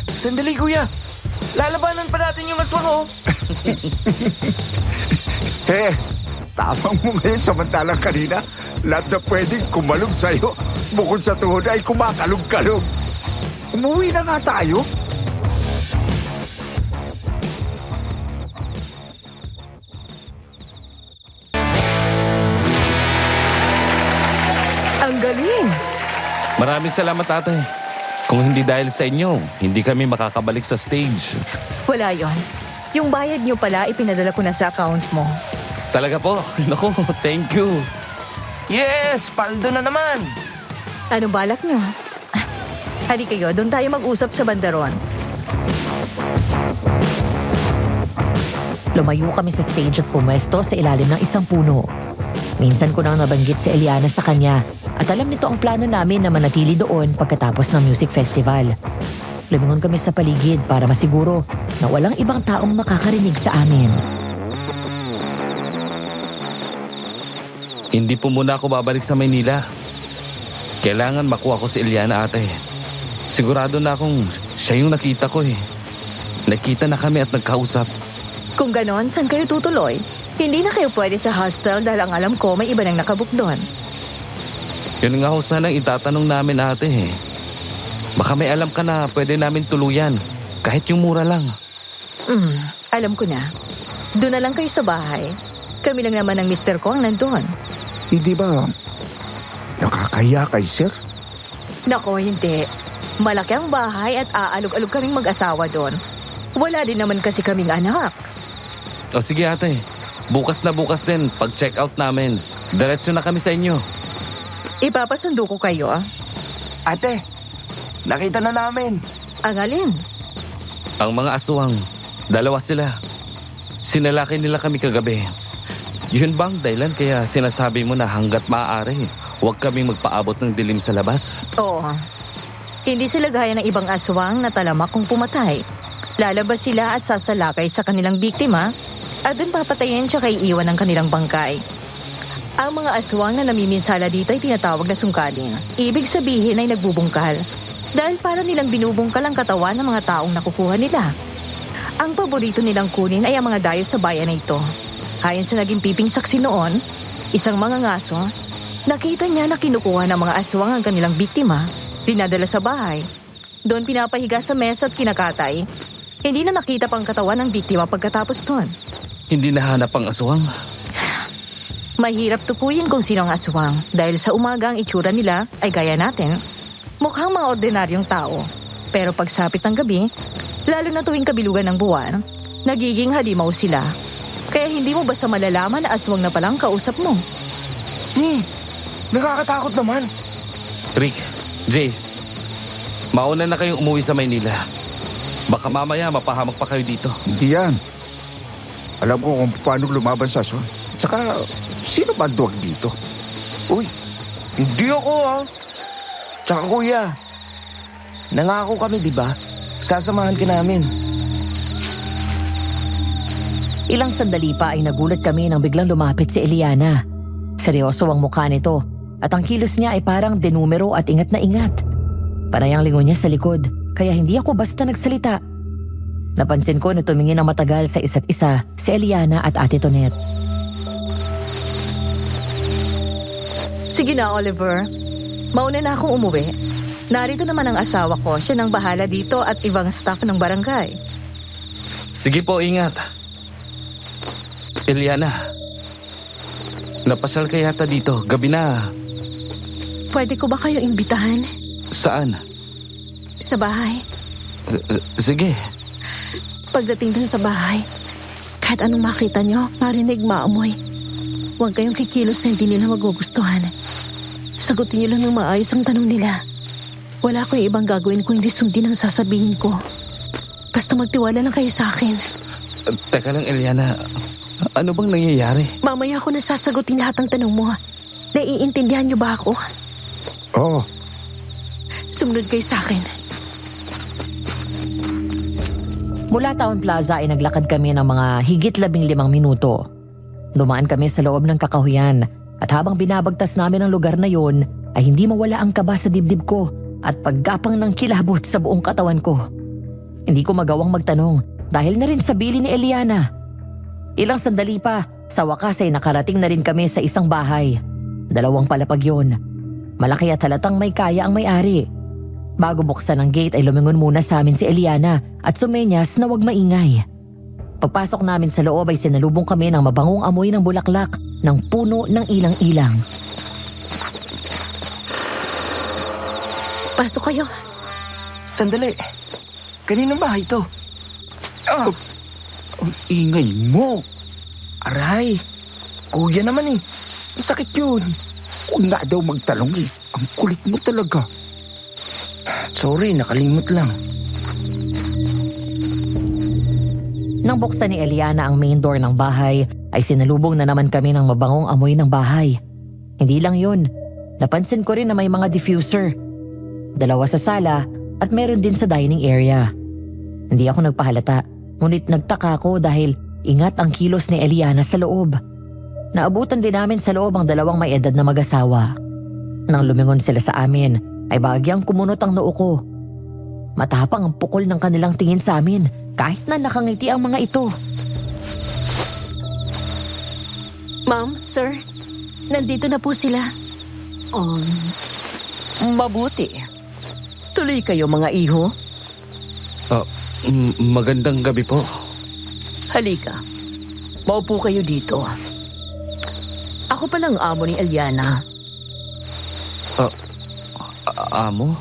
Sandali, kuya. Lalabanan pa natin yung aswang, oh. Tamang mo ngayon samantalang kanina. Lahat na pwedeng kumalog sa'yo. Bukod sa tuhod ay kumakalog-kalog. Umuwi na nga tayo. Ang galing! Maraming salamat, ate. Kung hindi dahil sa inyo, hindi kami makakabalik sa stage. Wala yon. Yung bayad niyo pala, ipinadala ko na sa account mo. Talaga po. Naku, thank you. Yes, paldo na naman. Anong balak niyo? Hali kayo, doon tayo mag-usap sa bandaron. Lumayo kami sa stage at pumwesto sa ilalim ng isang puno. Minsan ko nang nabanggit si Eliana sa kanya at alam nito ang plano namin na manatili doon pagkatapos ng music festival. Lumingon kami sa paligid para masiguro na walang ibang taong makakarinig sa amin. Hindi po muna ako babalik sa Maynila. Kailangan makuha ko si Eliana, ate. Sigurado na akong siya yung nakita ko eh. Nakita na kami at nagkausap. Kung ganon, saan kayo tutuloy? Hindi na kayo pwede sa hostel dahil ang alam ko may iba nang nakabook doon. Yun nga ho sanang itatanong namin, ate eh. Baka may alam ka na pwede namin tuluyan. Kahit yung mura lang. Alam ko na. Doon na lang kayo sa bahay. Kami lang naman ng mister ko ang nandun. Hindi ba nakakaya kay sir? Nako, hindi. Malaki ang bahay at aalog-alog kaming mag-asawa doon. Wala din naman kasi kaming anak. O sige, ate. Bukas na bukas din, pag-check out namin. Diretso na kami sa inyo. Ipapasundo ko kayo, ah. Ate, nakita na namin. Ang alin? Ang mga aswang, dalawa sila. Sinalaki nila kami kagabi. Yun bang dahilan kaya sinasabi mo na hanggat maaari, huwag kaming magpaabot ng dilim sa labas? Oo. Hindi sila gaya ng ibang aswang na talamak kung pumatay. Lalabas sila at sasalakay sa kanilang biktima at dun papatayin tsaka iiwan ang kanilang bangkay. Ang mga aswang na namiminsala dito ay tinatawag na sungkalin. Ibig sabihin ay nagbubungkal. Dahil para nilang binubungkal ang katawan ng mga taong nakukuha nila. Ang paborito nilang kunin ay ang mga dayo sa bayan na ito. Ayon sa naging piping saksi noon, isang mangangaso, nakita niya na kinukuha ng mga aswang ang kanilang biktima, dinadala sa bahay. Doon pinapahiga sa mesa at kinakatay. Hindi na nakita pang katawan ng biktima pagkatapos doon. Hindi nahanap ang aswang? Mahirap tukuyin kung sino ang aswang dahil sa umaga ang itsura nila ay gaya natin. Mukhang mga ordinaryong tao. Pero pagsapit ng gabi, lalo na tuwing kabilugan ng buwan, nagiging halimaw sila. Kaya hindi mo basta malalaman na aswang na palang kausap mo. Nakakatakot naman. Rick, Jay, mauna na kayong umuwi sa Maynila. Baka mamaya mapahamak pa kayo dito. Hindi yan. Alam ko kung paano lumaban sa aswang. Tsaka, sino ba ang duwag dito? Uy, hindi ako Tsaka kuya, nangako kami di ba? Sasamahan ka namin. Ilang sandali pa ay nagulat kami nang biglang lumapit si Eliana. Seryoso ang mukha nito at ang kilos niya ay parang denumero at ingat na ingat. Panay ang lingon niya sa likod kaya hindi ako basta nagsalita. Napansin ko na tumingin ng matagal sa isa't isa si Eliana at Ate Tonet. Sige na, Oliver. Mauna na akong umuwi. Narito naman ang asawa ko. Siya nang bahala dito at ibang staff ng barangay. Sige po, ingat. Eliana, napasyal ka yata dito. Gabi na. Pwede ko ba kayo imbitahan? Saan? Sa bahay? Sige. Pagdating dun sa bahay, kahit anong makita nyo, marinig, maamoy. Huwag kayong kikilos na hindi nila magugustuhan. Sagutin nyo lang ng maayos ang tanong nila. Wala ko yung ibang gagawin kung hindi sundin ang sasabihin ko. Basta magtiwala lang kayo sa akin. Teka lang, Eliana. Ano bang nangyayari? Mamaya ako na sasagutin lahat ng tanong mo. Naiintindihan niyo ba ako? Oo. Sumunod kayo sa akin. Mula Town Plaza ay naglakad kami ng mga higit 15 minuto. Dumaan kami sa loob ng kakahuyan at habang binabagtas namin ang lugar na yon ay hindi mawala ang kaba sa dibdib ko at paggapang ng kilabot sa buong katawan ko. Hindi ko magawang magtanong dahil na rin sa bili ni Eliana. Ilang sandali pa, sa wakas ay nakarating na rin kami sa isang bahay. 2 palapag yun. Malaki at halatang may kaya ang may-ari. Bago buksan ang gate ay lumingon muna sa amin si Eliana at sumenyas na wag maingay. Pagpasok namin sa loob ay sinalubong kami ng mabangong amoy ng bulaklak ng puno ng ilang-ilang. Pasok kayo. Sandali. Kaninong bahay ito? Ang ingay mo. Aray, kuya naman eh. Masakit yun. Huwag na daw magtalong eh. Ang kulit mo talaga. Sorry, nakalimot lang. Nang buksan ni Eliana ang main door ng bahay, ay sinalubong na naman kami ng mabangong amoy ng bahay. Hindi lang yun, napansin ko rin na may mga diffuser. 2 sa sala at meron din sa dining area. Hindi ako nagpahalata, ngunit nagtaka ako dahil ingat ang kilos ni Eliana sa loob. Naabutan din namin sa loob ang 2 may edad na mag-asawa. Nang lumingon sila sa amin, ay bahagyang kumunot ang noo ko. Matapang ang pukol ng kanilang tingin sa amin kahit na nakangiti ang mga ito. Ma'am, sir, nandito na po sila. Mabuti. Tuloy kayo mga iho. Magandang gabi po. Halika. Maupo kayo dito. Ako palang amo ni Eliana. Amo?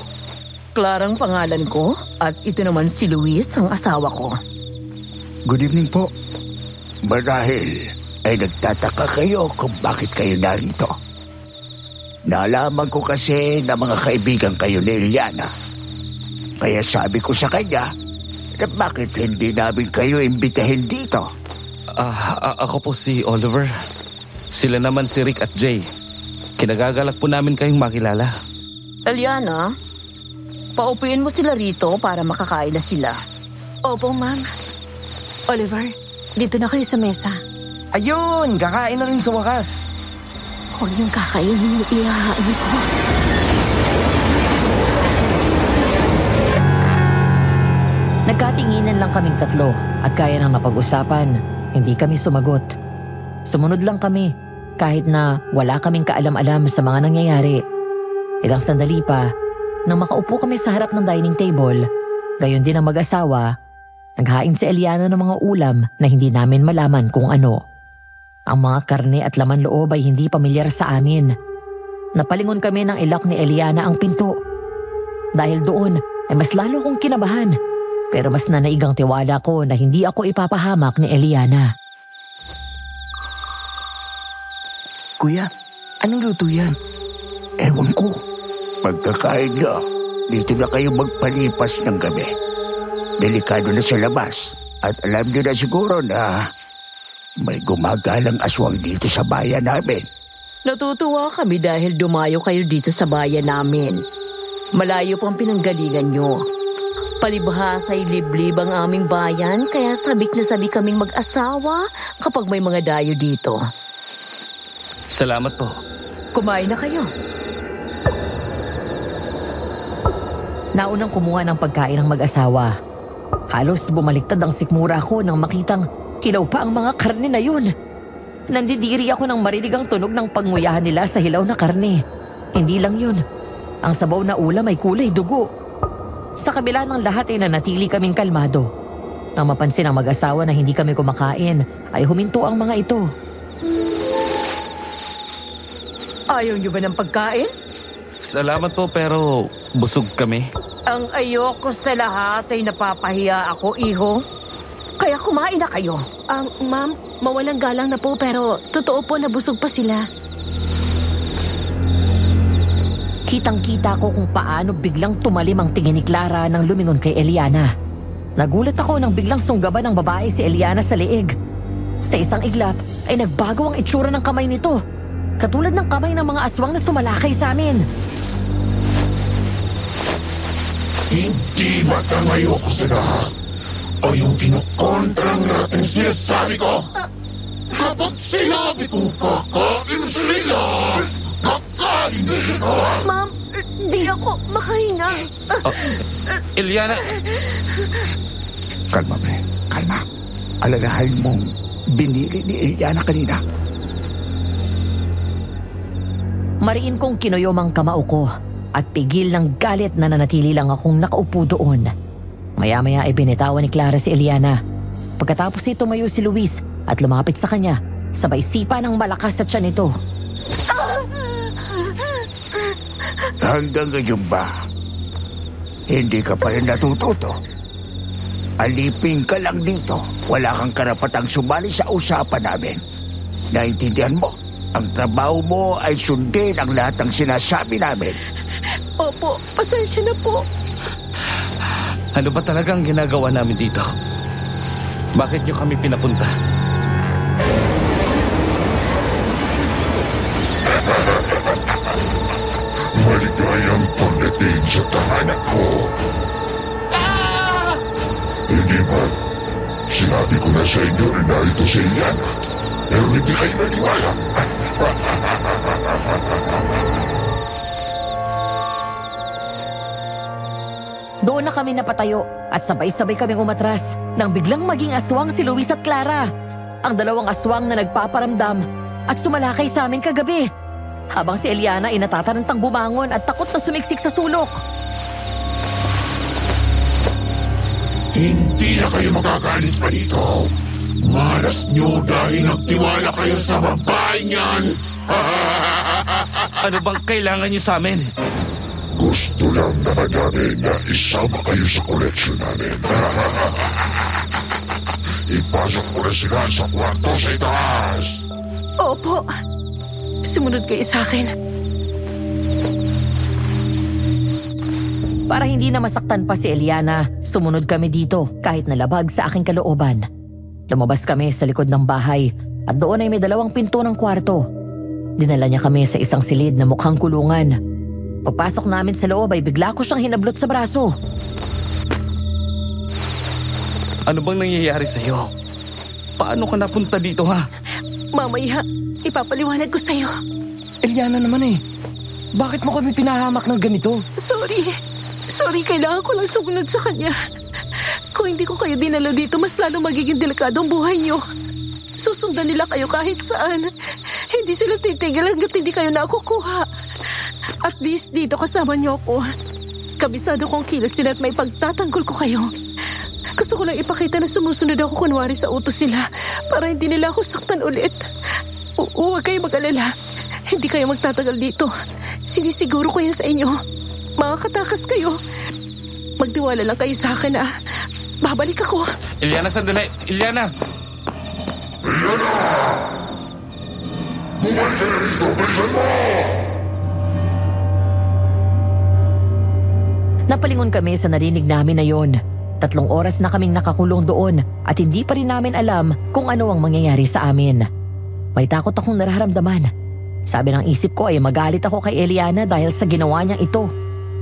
Clarang pangalan ko at ito naman si Luis, ang asawa ko. Good evening po. Marahil ay nagtataka kayo kung bakit kayo narito. Nalaman ko kasi na mga kaibigan kayo ni Eliana. Kaya sabi ko sa kanya na bakit hindi namin kayo imbitahin dito. Ako po si Oliver. Sila naman si Rick at Jay. Kinagagalak po namin kayong makilala. Eliana, paupuin mo sila rito para makakain na sila. Opo, ma'am. Oliver, dito na kayo sa mesa. Ayun, kakain na rin sa wakas. Huwag niyong kakainin yung ihahain ko. Nagkatinginan lang kaming 3 at kaya nang napag-usapan, hindi kami sumagot. Sumunod lang kami kahit na wala kaming kaalam-alam sa mga nangyayari. Ilang sandali pa, nang makaupo kami sa harap ng dining table, gayon din ang mag-asawa, naghain si Eliana ng mga ulam na hindi namin malaman kung ano. Ang mga karne at laman loob ay hindi pamilyar sa amin. Napalingon kami ng ilak ni Eliana ang pinto. Dahil doon ay mas lalo kong kinabahan, pero mas nanaigang tiwala ko na hindi ako ipapahamak ni Eliana. Kuya, anong luto yan? Ewan ko. Pagkakain nyo, dito na kayo magpalipas ng gabi. Delikado na sa labas. At alam nyo na siguro na may gumagalang aswang dito sa bayan namin. Natutuwa kami dahil dumayo kayo dito sa bayan namin. Malayo pang pinanggalingan nyo. Palibhasa'y liblib ang aming bayan, kaya sabik na sabik kaming mag-asawa kapag may mga dayo dito. Salamat po. Kumain na kayo. Naunang kumuha ng pagkain ng mag-asawa. Halos bumaliktad ang sikmura ko nang makitang hilaw pa ang mga karne na yun. Nandidiri ako nang marinig ang tunog ng panguyahan nila sa hilaw na karne. Hindi lang yun. Ang sabaw na ulam ay kulay dugo. Sa kabila ng lahat ay nanatili kaming kalmado. Nang mapansin ang mag-asawa na hindi kami kumakain, ay huminto ang mga ito. Ayaw nyo ba ng pagkain? Salamat po pero busog kami. Ang ayoko sa lahat ay napapahiya ako, iho. Kaya kumain na kayo. Ma'am, mawalang galang na po pero totoo po na busog pa sila. Kitang-kita ko kung paano biglang tumalim ang tingin ni Clara nang lumingon kay Eliana. Nagulat ako nang biglang sunggaban ng babae si Eliana sa leeg. Sa isang iglap ay nagbago ang itsura ng kamay nito. Katulad ng kamay ng mga aswang na sumalakay sa amin. Hindi matangayo ko sa lahat. O yung kinukontrang natin sinasabi ko. Kapag sinabi kong kakain sila, kakain sila. Ma'am, di ako makahinga. Eliana, Kalma, pre. Kalma. Alalahanin mong binili ni Eliana kanina. Mariin kong kinuyom ang kamao ko at pigil ng galit na nanatili lang akong nakaupo doon. Maya-maya ay binitawan ni Clara si Eliana. Pagkatapos ito tumayo si Luis at lumapit sa kanya, sabay sipa ng malakas sa tiyan nito. Hanggang ngayon ba? Hindi ka pa rin natututo? Alipin ka lang dito. Wala kang karapatang sumali sa usapan namin. Naintindihan mo? Ang trabaho mo ay sundin ang lahat ng sinasabi namin. Opo, pasensya na po. ano ba talagang ginagawa namin dito? Bakit niyo kami pinapunta? Maligayang pagdating sa tahanan ko. Hindi ba? Sinabi ko na sa inyo rin na ito si Eliana. Pero hindi kayo naniwala. Doon na kami napatayo at sabay-sabay kaming umatras nang biglang maging aswang si Luis at Clara. Ang dalawang aswang na nagpaparamdam at sumalakay sa amin kagabi. Habang si Eliana ay natatarantang bumangon at takot na sumiksik sa sulok. Hindi na kayo magkakaalis pa dito. Malas nyo dahil nagtiwala kayo sa babae niyan. Ano bang kailangan niyo sa amin? Gusto lang naman namin na isama kayo sa koleksyon namin. Ipasok mo na sila sa kwarto sa itaas. Opo. Sumunod kayo sa akin. Para hindi na masaktan pa si Eliana, sumunod kami dito kahit nalabag sa aking kalooban. Lumabas kami sa likod ng bahay at doon ay may 2 pinto ng kwarto. Dinala niya kami sa isang silid na mukhang kulungan. Pagpasok namin sa loob ay bigla ko siyang hinablot sa braso. Ano bang nangyayari sa'yo? Paano ka napunta dito, ha? Mamaya, ipapaliwanag ko sa'yo. Eliana naman eh. Bakit mo kami pinahamak ng ganito? Sorry. Sorry, kailangan ko lang sumunod sa kanya. Kung hindi ko kayo dinala dito, mas lalo magiging delikado ang buhay niyo. Susundan nila kayo kahit saan. Hindi sila titigil hanggat hindi kayo nakukuha. At least dito kasama niyo ako. Kabisado kong kilos nila at may pagtatanggol ko kayo. Gusto ko lang ipakita na sumusunod ako kunwari sa utos nila para hindi nila ako saktan ulit. Huwag kayo mag-alala. Hindi kayo magtatagal dito. Sinisiguro ko yan sa inyo. Makakatakas kayo. Magtiwala lang kayo sa akin, Babalik ako. Eliana, sandali! Eliana! Bumalik ka na dito! Bilisan mo! Napalingon kami sa narinig namin na yon. 3 oras na kaming nakakulong doon at hindi pa rin namin alam kung ano ang mangyayari sa amin. May takot akong nararamdaman. Sabi ng isip ko ay magalit ako kay Eliana dahil sa ginawa niyang ito.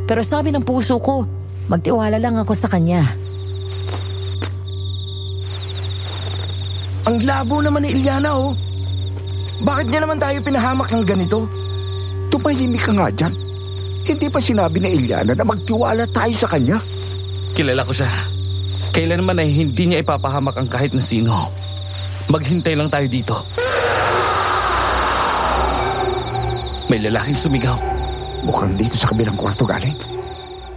Pero sabi ng puso ko, magtiwala lang ako sa kanya. Ang labo naman ni Eliana oh. Bakit niya naman tayo pinahamak ng ganito? Tumahimik ka nga dyan. Hindi pa sinabi ni Eliana na magtiwala tayo sa kanya? Kilala ko siya. Kailanman ay hindi niya ipapahamak ang kahit na sino. Maghintay lang tayo dito. May lalaking sumigaw. Mukhang dito sa kabilang kwarto galing.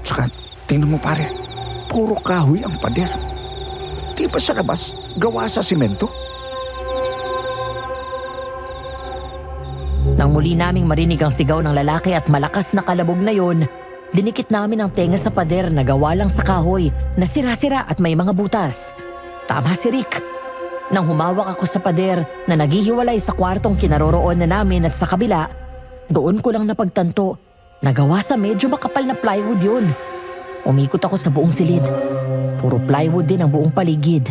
Tsaka, tingnan mo pare, puro kahoy ang pader. Di ba sa labas, gawa sa simento? Nang muli naming marinig ang sigaw ng lalaki at malakas na kalabog na yon, dinikit namin ang tenga sa pader na gawa lang sa kahoy na sira-sira at may mga butas. Tama si Rick. Nang humawak ako sa pader na naghihiwalay sa kwartong kinaroroon na namin at sa kabila, doon ko lang napagtanto na gawa sa medyo makapal na plywood yun. Umikot ako sa buong silid. Puro plywood din ang buong paligid.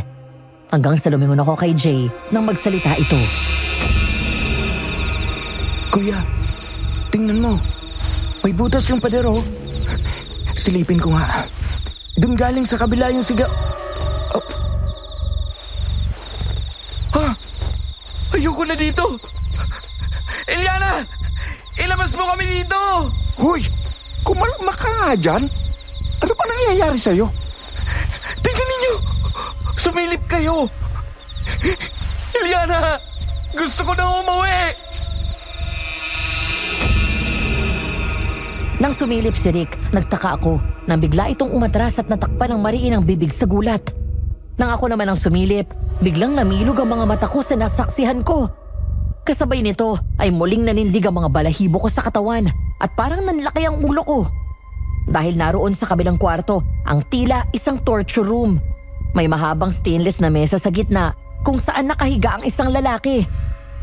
Hanggang sa lumingon ako kay Jay nang magsalita ito. Kuya, tingnan mo. May butas yung pader oh. Silipin ko nga. Doon galing sa kabila yung sigaw. Oh. Ha? Ayoko na dito. Eliana! Ilabas mo kami dito! Hoy! Kumalma ka nga dyan. Ano pa nangyayari sa'yo? Tingnan ninyo! Sumilip kayo! Iliana! Gusto ko na umuwi! Nang sumilip si Rick, nagtaka ako nang bigla itong umatras at natakpan ng mariin ang bibig sa gulat. Nang ako naman ang sumilip, biglang namilog ang mga mata ko sa nasaksihan ko. Kasabay nito ay muling nanindig ang mga balahibo ko sa katawan at parang nanlaki ang ulo ko. Dahil naroon sa kabilang kwarto ang tila isang torture room. May mahabang stainless na mesa sa gitna kung saan nakahiga ang isang lalaki.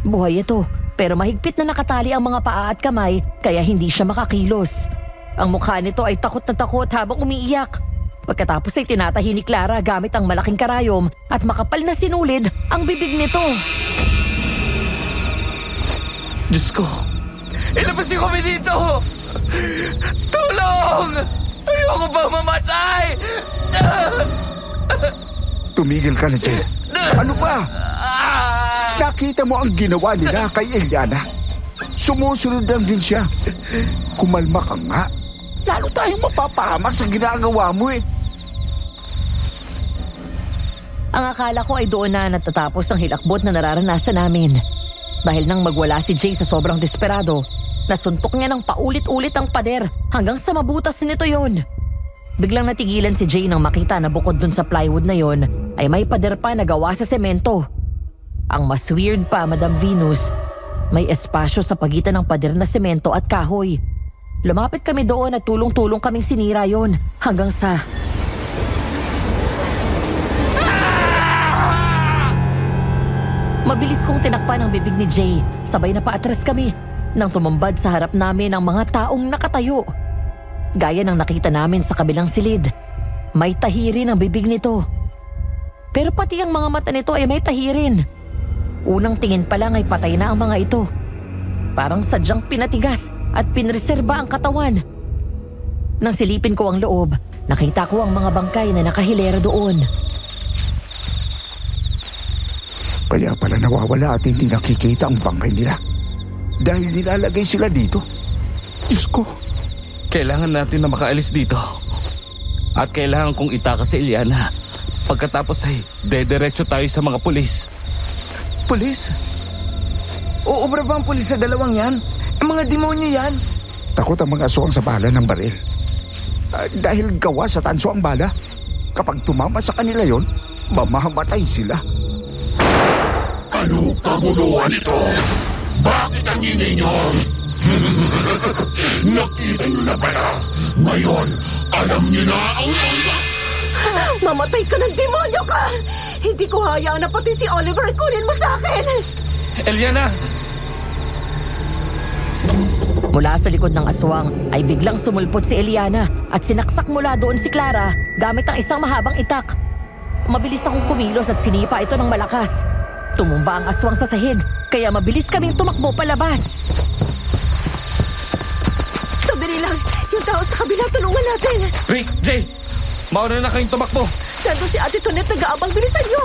Buhay ito pero mahigpit na nakatali ang mga paa at kamay kaya hindi siya makakilos. Ang mukha nito ay takot na takot habang umiiyak. Pagkatapos ay tinatahi ni Clara gamit ang malaking karayom at makapal na sinulid ang bibig nito. Diyos ko. Ilabas niyo kami dito! Tulong! Ayoko ba mamatay? Tumigil ka na, Jay. Ano ba? Nakita mo ang ginawa nila kay Eliana. Sumusunod lang din siya. Kumalma ka nga. Lalo tayong mapapahamak sa ginagawa mo eh. Ang akala ko ay doon na natatapos ang hilakbot na nararanasan namin. Dahil nang magwala si Jay sa sobrang desperado, nasuntok niya ng paulit-ulit ang pader hanggang sa mabutas nito yon. Biglang natigilan si Jay nang makita na bukod dun sa plywood na yon ay may pader pa na gawa sa semento. Ang mas weird pa, Madam Venus, may espasyo sa pagitan ng pader na semento at kahoy. Lumapit kami doon at tulong-tulong kaming sinira yon hanggang sa... Mabilis kong tinakpan ang bibig ni Jay, sabay na paatras kami nang tumambad sa harap namin ang mga taong nakatayo. Gaya ng nakita namin sa kabilang silid, may tahirin ang bibig nito. Pero pati ang mga mata nito ay may tahirin. Unang tingin pa lang ay patay na ang mga ito. Parang sadyang pinatigas at pinreserba ang katawan. Nang silipin ko ang loob, nakita ko ang mga bangkay na nakahilera doon. Kaya pala nawawala at hindi nakikita ang bangkay nila. Dahil nilalagay sila dito. Diyos ko. Kailangan natin na makaalis dito. At kailangan kong itakas si Eliana. Pagkatapos ay dederecho tayo sa mga pulis. Pulis? Uubra ba ang pulis sa dalawang yan? Ang mga demonyo yan? Takot ang mga aswang sa bala ng baril. Dahil gawa sa tanso ang bala. Kapag tumama sa kanila yon, mamamatay sila. Ano kaguluhan ito? Bakit ang ingay niyo? Nakita niyo na pala. Ngayon, alam niyo na ang mga... Mamatay ka ng demonyo ka! Hindi ko hayaan na pati si Oliver ay kunin mo sa akin! Eliana! Mula sa likod ng aswang ay biglang sumulpot si Eliana at sinaksak mula doon si Clara gamit ang isang mahabang itak. Mabilis akong kumilos at sinipa ito ng malakas. Tumumba ang aswang sa sahig kaya mabilis kaming tumakbo palabas. Sandali lang! Yung tao sa kabila, tulungan natin! Rick, Jay! Mauna na kayong tumakbo! Nandun si Ate Tonet nag-aabang, bilisan niyo!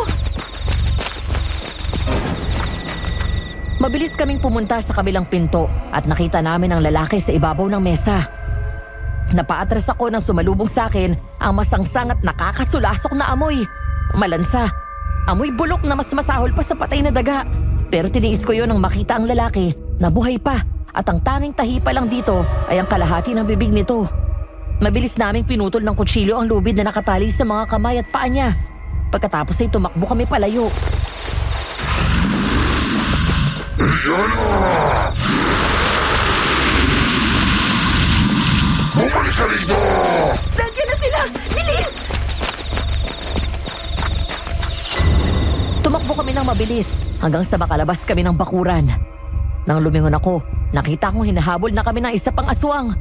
Mabilis kaming pumunta sa kabilang pinto at nakita namin ang lalaki sa ibabaw ng mesa. Napaatras ako nang sumalubong sa akin ang masangsang at nakakasulasok na amoy. Malansa. Amoy bulok na mas masahol pa sa patay na daga. Pero tiniis ko yon nang makita ang lalaki na buhay pa at ang tanging tahi pa lang dito ay ang kalahati ng bibig nito. Mabilis naming pinutol ng kutsilyo ang lubid na nakatali sa mga kamay at paa niya. Pagkatapos ay tumakbo kami palayo. Bumalik ka rito! Nandiyan na sila! Bilis! Tumakbo kami ng mabilis hanggang sa makalabas kami ng bakuran. Nang lumingon ako, nakita kong hinahabol na kami ng isa pang aswang.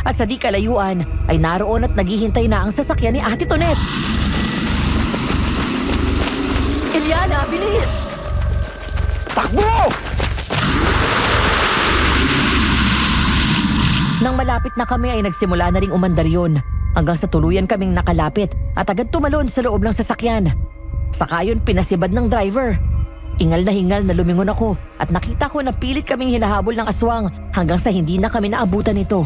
At sa di kalayuan ay naroon at naghihintay na ang sasakyan ni Ate Tonet. Eliana, bilis! Takbo! Nang malapit na kami ay nagsimula na ring umandar yun hanggang sa tuluyan kaming nakalapit at agad tumalon sa loob ng sasakyan. Saka yun pinasibad ng driver. Hingal na lumingon ako at nakita ko na pilit kaming hinahabol ng aswang hanggang sa hindi na kami naabutan nito.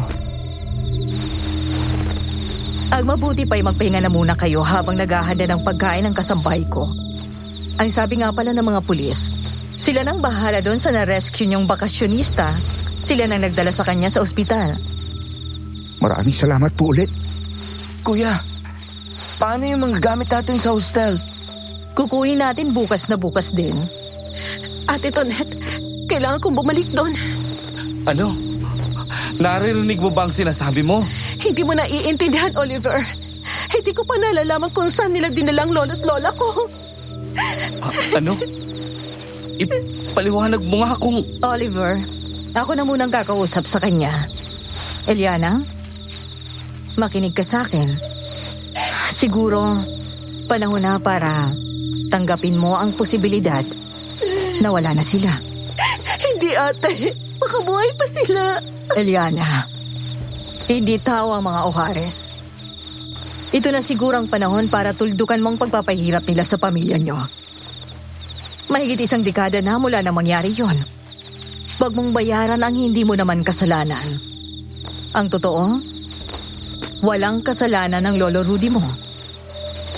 Ang mabuti pa'y magpahinga na muna kayo habang naghahanda ng pagkain ng kasambay ko. Ang sabi nga pala ng mga pulis, sila nang bahala doon sa na-rescue niyong bakasyonista. Sila nang nagdala sa kanya sa ospital. Maraming salamat po ulit. Kuya, paano yung mga gamit natin sa hostel? Kukunin natin bukas na bukas din. Ate Tonet, kailangan kong bumalik doon. Ano? Naririnig mo ba ang sinasabi mo? Hindi mo naiintindihan, Oliver. Hindi ko pa nalalaman kung saan nila dinalang lolo't lola ko. Ano? Ipaliwanag mo nga kung... Oliver, ako na munang kakausap sa kanya. Eliana, makinig ka sa akin. Siguro, panahon na para tanggapin mo ang posibilidad na wala na sila. Hindi, ate. Baka buhay pa sila. Eliana, hindi tao ang mga Ohares. Ito na siguro ang panahon para tuldukan mong pagpapahirap nila sa pamilya nyo. Mahigit 1 dekada na mula na mangyari yon. Huwag mong bayaran ang hindi mo naman kasalanan. Ang totoo, walang kasalanan ng Lolo Rudy mo.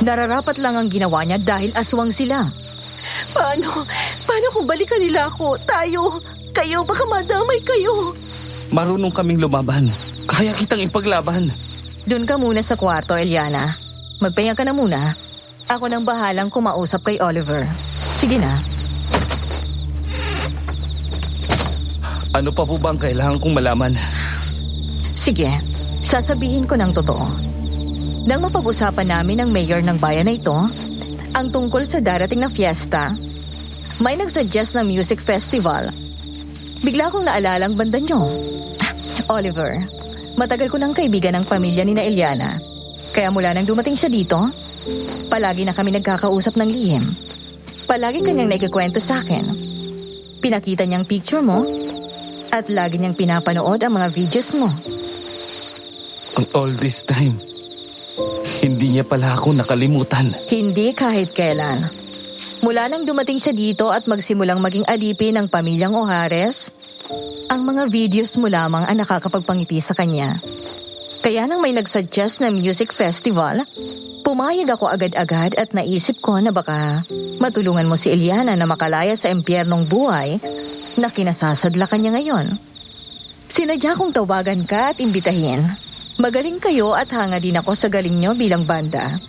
Nararapat lang ang ginawa niya dahil aswang sila. Paano kung balikan nila ako? Kayo, baka madamay kayo. Marunong kaming lumaban. Kaya kitang ipaglaban. Doon ka muna sa kwarto, Eliana. Magpahinga ka na muna. Ako nang bahalang kumausap kay Oliver. Sige na. Ano pa po ba ang kailangan kong malaman? Sige, sasabihin ko ng totoo. Nang mapag-usapan namin ng mayor ng bayan na ito, ang tungkol sa darating na fiesta, may nagsuggest na music festival. Bigla kong naalala ang banda nyo. Oliver, matagal ko ng kaibigan ng pamilya ni na Eliana. Kaya mula nang dumating siya dito, palagi na kami nagkakausap ng lihim. Palagi kanyang naikikwento sa akin. Pinakita niyang picture mo at lagi niyang pinapanood ang mga videos mo. All this time, hindi niya pala ako nakalimutan. Hindi kahit kailan. Mula nang dumating siya dito at magsimulang maging alipin ng pamilyang Ohares, ang mga videos mo lamang ang nakakapagpangiti sa kanya. Kaya nang may nagsuggest na music festival, pumayag ako agad-agad at naisip ko na baka matulungan mo si Eliana na makalaya sa impyernong buhay na kinasasadlakan niya ngayon. Sinadya kong tawagan ka at imbitahin. Magaling kayo at hanga din ako sa galing nyo bilang banda.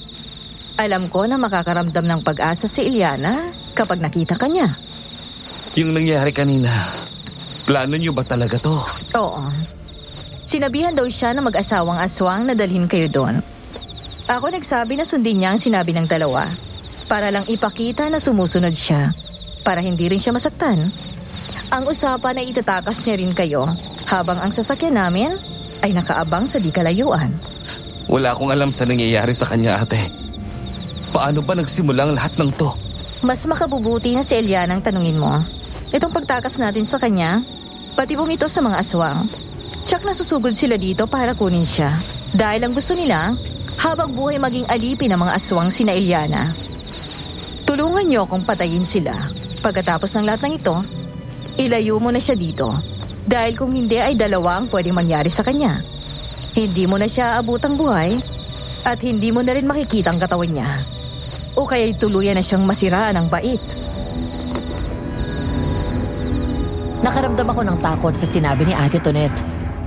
Alam ko na makakaramdam ng pag-asa si Eliana kapag nakita ka niya. Yung nangyari kanina, plano niyo ba talaga to? Oo. Sinabihan daw siya na mag-asawang aswang na dalhin kayo doon. Ako nagsabi na sundin niya ang sinabi ng dalawa para lang ipakita na sumusunod siya para hindi rin siya masaktan. Ang usapan ay itatakas niya rin kayo habang ang sasakyan namin ay nakaabang sa di kalayuan. Wala akong alam sa nangyayari sa kanya, ate. Paano ba nagsimula ang lahat ng to? Mas makabubuti na si Eliana ang tanungin mo. Itong pagtakas natin sa kanya, pati pong ito sa mga aswang. Tsak na susugod sila dito para kunin siya. Dahil ang gusto nila, habang buhay maging alipin ng mga aswang sina Eliana. Tulungan niyo akong patayin sila. Pagkatapos ng lahat ng ito, ilayo mo na siya dito. Dahil kung hindi ay dalawa ang pwedeng mangyari sa kanya. Hindi mo na siya aabutang buhay at hindi mo na rin makikita ang katawan niya. O kaya'y tuluyan na siyang masiraan ng bait. Nakaramdam ako ng takot sa sinabi ni Ate Tonet.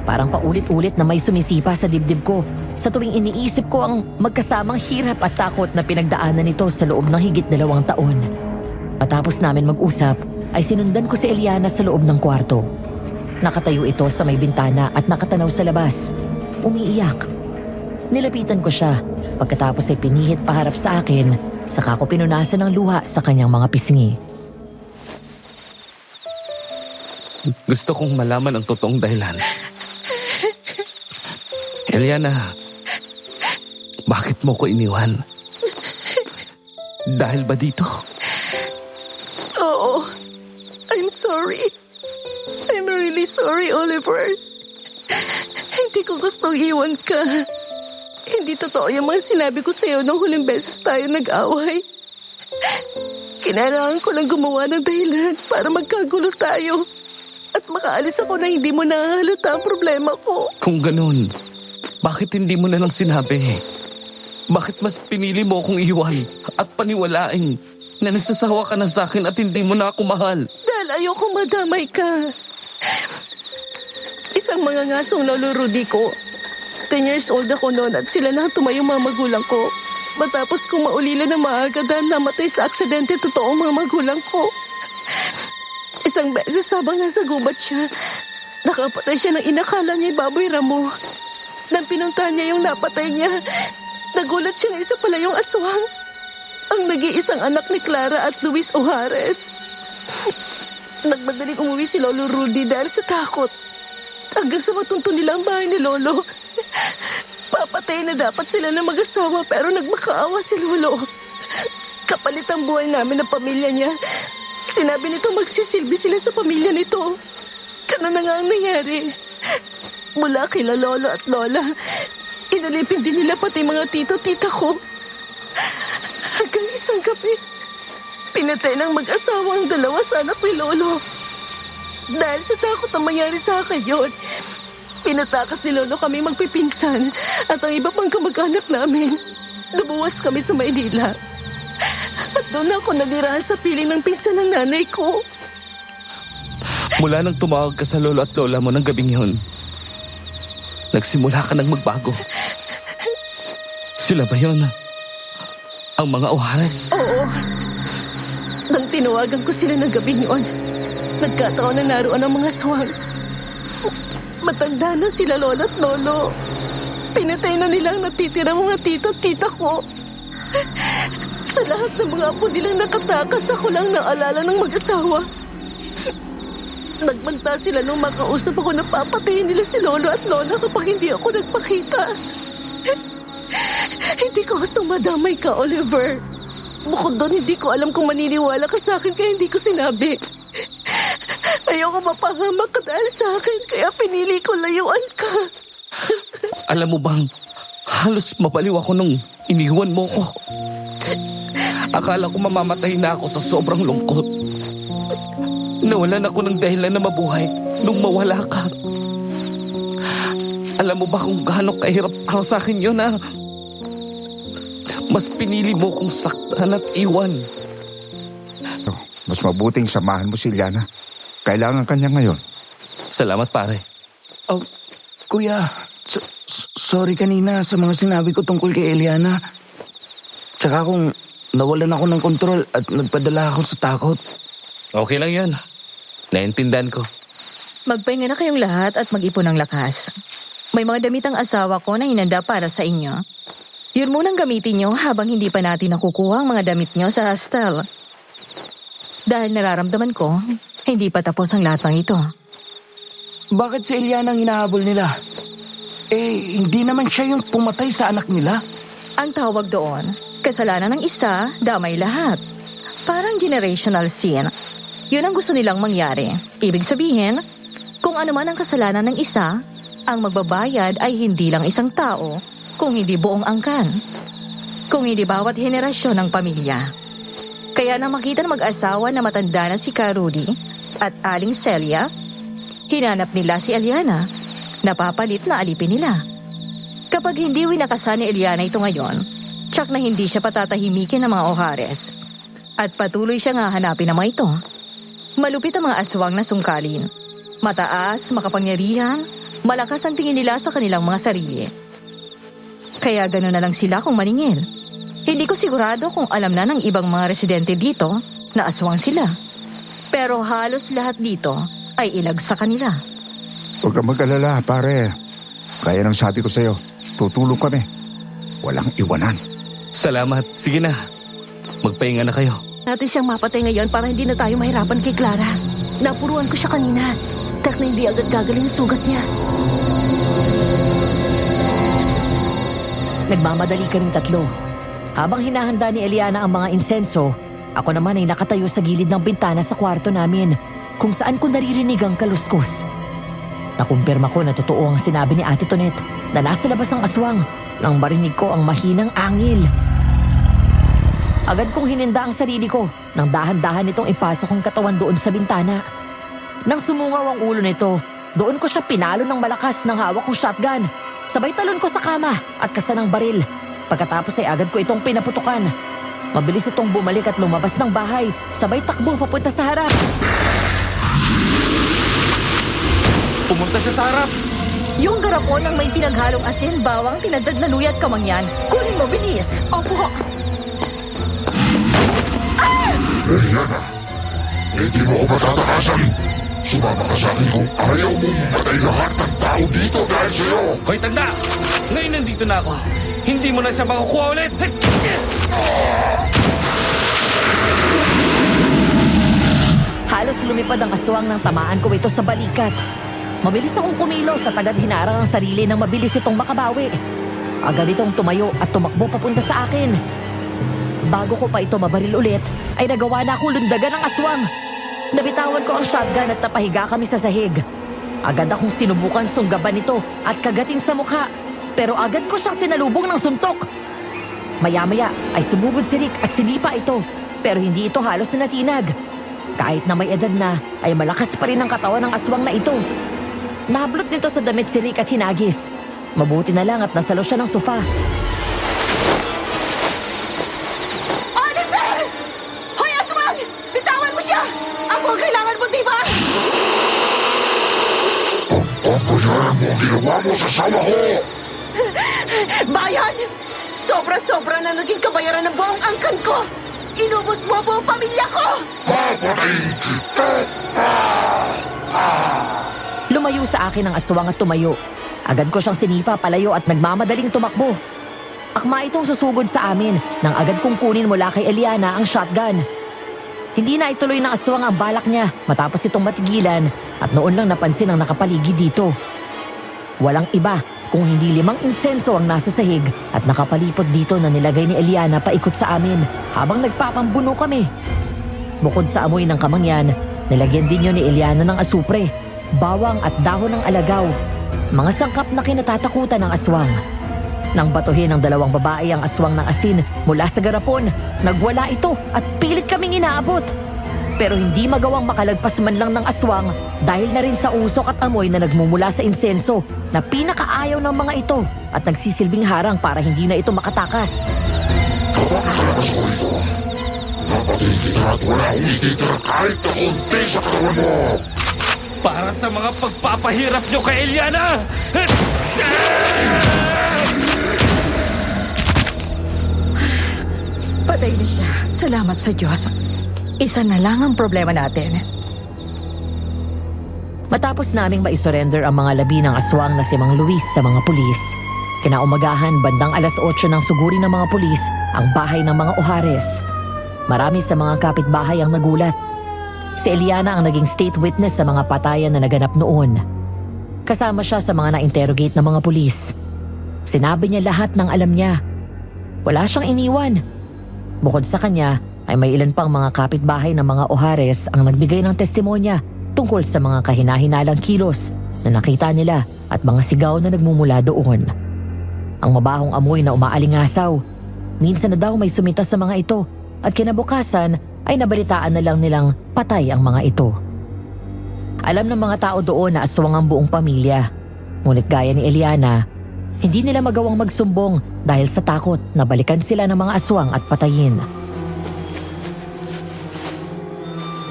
Parang paulit-ulit na may sumisipa sa dibdib ko sa tuwing iniisip ko ang magkasamang hirap at takot na pinagdaanan nito sa loob ng higit 2 taon. Matapos namin mag-usap, ay sinundan ko si Eliana sa loob ng kwarto. Nakatayo ito sa may bintana at nakatanaw sa labas. Umiiyak. Nilapitan ko siya. Pagkatapos ay pinihit paharap sa akin, saka ko pinunasan ng luha sa kanyang mga pisngi. Gusto kong malaman ang totoong dahilan. Eliana, bakit mo ko iniwan? Dahil ba dito? Oo. I'm sorry. I'm really sorry, Oliver. Hindi ko gustong iwan ka. Hindi totoo yung mga sinabi ko sa'yo nung huling beses tayo nag-away. Kinailangan ko lang gumawa ng dahilan para magkagulo tayo. At makaalis ako na hindi mo nahalata ang problema ko. Kung ganun, Bakit hindi mo na lang sinabi? Bakit mas pinili mo akong iwan at paniwalain na nagsasawa ka na sa akin at hindi mo na ako mahal? Dahil ayokong madamay ka. Isang mga ngasong lolo Rudy ko. 10 years old ako noon at sila na tumayong mga magulang ko. Matapos kong maulila na maaga dahil namatay sa aksidente totoo ang mga magulang ko. Isang beses habang nasa gubat siya, nakapatay siya ng inakala niya baboy ramo. Nang pinuntahan niya yung napatay niya, nagulat siya na isa pala yung aswang. Ang nag-iisang anak ni Clara at Luis Ojares. Nagmadaling umuwi si Lolo Rudy dahil sa takot. Hanggang sa matunto nila ang bahay ni Lolo. Papatay na dapat sila na mag-asawa pero nagmakaawa si Lolo. Kapalit ang buhay namin ng pamilya niya. Sinabi nito magsisilbi sila sa pamilya nito. Ganun na nga ang nangyari. Mula kila Lolo at Lola, inalipin din nila pati mga tito-tita ko. Hanggang isang gabi, pinatay ng mag-asawa ang dalawa sa anak ni Lolo. Dahil sa takot na mangyari sa akin yun, pinatakas ni Lolo kami magpipinsan at ang iba pang kamag-anak namin. Lumuwas kami sa Maynila. At doon ako nadirahan sa piling ng pinsan ng nanay ko. Mula nang tumawag ka sa lolo at lola mo ng gabing yun, nagsimula ka nang magbago. Sila ba yun? Ang mga Ojares? Oo. Nang tinawagan ko sila ng gabi yun, nagkataon na naroon ang mga swang. Matanda na sila lola at lolo. Pinatay na nila ang natitira mga tito at tita ko. Sa lahat ng mga apo nilang nakatakas, ako lang naalala ng mag-asawa. Nagbanta sila nung makausap ako na papatayin nila si Lolo at Lola kapag hindi ako nagpakita. Hindi ko gustong madamay ka, Oliver. Bukod doon, hindi ko alam kung maniniwala ka sa akin kaya hindi ko sinabi. Ayoko mapahamak ka dahil sa akin kaya pinili ko layuan ka. Alam mo bang, halos mabaliw ako nung iniwan mo ko. Akala ko mamamatay na ako sa sobrang lungkot. Nawalan ako ng dahilan na mabuhay nung mawala ka. Alam mo ba kung gaano kahirap para sa akin yun, ha? Mas pinili mo kong saktan at iwan. Mas mabuting samahan mo si Liana. Kailangan kanya ngayon. Salamat, pare. Oh, kuya, sorry kanina sa mga sinabi ko tungkol kay Eliana. Tsaka kung nawalan ako ng kontrol at nagpadala ako sa takot. Okay lang yun. Naintindihan ko. Magpahinga na kayong lahat at mag-ipon ng lakas. May mga damit ang asawa ko na hinanda para sa inyo. Yun munang gamitin nyo habang hindi pa natin nakukuha ang mga damit nyo sa hostel. Dahil nararamdaman ko, hindi pa tapos ang lahat ng ito. Bakit si Eliana ang hinahabol nila? Hindi naman siya yung pumatay sa anak nila. Ang tawag doon, kasalanan ng isa, damay lahat. Parang generational sin. Yun ang gusto nilang mangyari. Ibig sabihin, kung ano man ang kasalanan ng isa, ang magbabayad ay hindi lang isang tao, kung hindi buong angkan. Kung hindi bawat henerasyon ng pamilya. Kaya nang makita ng mag-asawa na matanda na si Rudy at Aling Celia, hinanap nila si Eliana, napapalit na alipin nila. Kapag hindi winakasan ni Eliana ito ngayon, tsak na hindi siya patatahimikin ng mga Ojares. At patuloy siya nga hanapin ng mga ito. Malupit ang mga aswang na sungkalin. Mataas, makapangyarihan, malakas ang tingin nila sa kanilang mga sarili. Kaya gano'n na lang sila kung maningil. Hindi ko sigurado kung alam na ng ibang mga residente dito na aswang sila. Pero halos lahat dito ay ilag sa kanila. Huwag kang mag-alala, pare. Kaya nang sabi ko sa'yo, tutulong kami. Walang iwanan. Salamat. Sige na. Magpahinga na kayo. Natin siyang mapatay ngayon para hindi na tayo mahirapan kay Clara. Napuruan ko siya kanina. Tak na hindi agad gagaling ang sugat niya. Nagmamadali kaming tatlo. Habang hinahanda ni Eliana ang mga insenso, ako naman ay nakatayo sa gilid ng bintana sa kwarto namin, kung saan ko naririnig ang kaluskos. Nakumpirma ko na totoo ang sinabi ni Ate Tonet na nasa labas ang aswang nang marinig ko ang mahinang angil. Agad kong hininda ang sarili ko nang dahan-dahan nitong ipasok ang katawan doon sa bintana. Nang sumungaw ang ulo nito, doon ko siya pinalo ng malakas ng hawak kong shotgun. Sabay talon ko sa kama at kasa ng baril. Pagkatapos ay agad ko itong pinaputukan. Mabilis itong bumalik at lumabas ng bahay. Sabay takbo papunta sa harap. Pumunta siya sa harap. Yung garapon ang may pinaghalong asin, bawang, tinadad na luya at kamangyan. Kunin mo, bilis! Opo. Eliana, hindi mo ako matatakasan. Sumama ka sa akin kung ayaw mong matay lahat ng tao dito dahil sa'yo. Hoy, tanda! Ngayon nandito na ako. Hindi mo na siya makukuha ulit. Halos lumipad ang aswang nang tamaan ko ito sa balikat. Mabilis akong kumilos at agad hinarang ang sarili nang mabilis itong makabawi. Agad itong tumayo at tumakbo papunta sa akin. Bago ko pa ito mabaril ulit, ay nagawa na akong lundagan ng aswang. Nabitawan ko ang shotgun at napahiga kami sa sahig. Agad akong sinubukan sunggaban ito at kagating sa mukha. Pero agad ko siyang sinalubong ng suntok. Maya-maya ay sumugod si Rick at sinipa ito. Pero hindi ito halos natinag. Kahit na may edad na, ay malakas pa rin ang katawan ng aswang na ito. Nablot nito sa damit si Rick at hinagis. Mabuti na lang at nasalo siya ng sofa. Oliver! Hoy, aswang! Bitawan mo siya! Ako ang kailangan mo, di ba? Ang bayaran mo ang ginawa mo sa asawa ko. Bayan! Sobra-sobra na naging kabayaran ng buong angkan ko! Inubos mo buong pamilya ko! Papatayin kita! Lumayo sa akin ang aswang at tumayo. Agad ko siyang sinipa palayo at nagmamadaling tumakbo. Akma itong susugod sa amin nang agad kong kunin mula kay Eliana ang shotgun. Hindi na ituloy ng aswang ang balak niya matapos itong matigilan at noon lang napansin ang nakapaligid dito. Walang iba kung hindi 5 insenso ang nasa sahig at nakapalipot dito na nilagay ni Eliana paikot sa amin habang nagpapambuno kami. Bukod sa amoy ng kamangyan, nilagyan din yun ni Eliana ng asupre, bawang at dahon ng alagaw, mga sangkap na kinatatakutan ng aswang. Nang batuhin ng 2 babae ang aswang ng asin mula sa garapon, nagwala ito at pilit kaming inaabot. Pero hindi magawang makalagpas man lang ng aswang dahil na rin sa usok at amoy na nagmumula sa insenso na pinakaayaw ng mga ito at nagsisilbing harang para hindi na ito makatakas. Kapag nakalabas ko ito, papatayin kita at wala akong ititira kahit na konti sa katawan mo. Para sa mga pagpapahirap nyo kay Eliana! Patay na siya. Salamat sa Diyos. Isa na lang ang problema natin. Matapos naming maisurrender ang mga labi ng aswang na si Mang Luis sa mga pulis, kinaumagahan bandang 8:00 ng suguri ng mga pulis ang bahay ng mga Ojares. Marami sa mga kapitbahay ang nagulat. Si Eliana ang naging state witness sa mga patayan na naganap noon. Kasama siya sa mga na-interrogate ng mga pulis. Sinabi niya lahat ng alam niya. Wala siyang iniwan. Bukod sa kanya, ay may ilan pang mga kapitbahay ng mga Ojares ang nagbigay ng testimonya tungkol sa mga kahinahinalang kilos na nakita nila at mga sigaw na nagmumula doon. Ang mabahong amoy na umaalingasaw. Minsan na daw may sumita sa mga ito at kinabukasan ay nabalitaan na lang nilang patay ang mga ito. Alam ng mga tao doon na aswang ang buong pamilya. Ngunit gaya ni Eliana, hindi nila magawang magsumbong dahil sa takot na balikan sila ng mga aswang at patayin.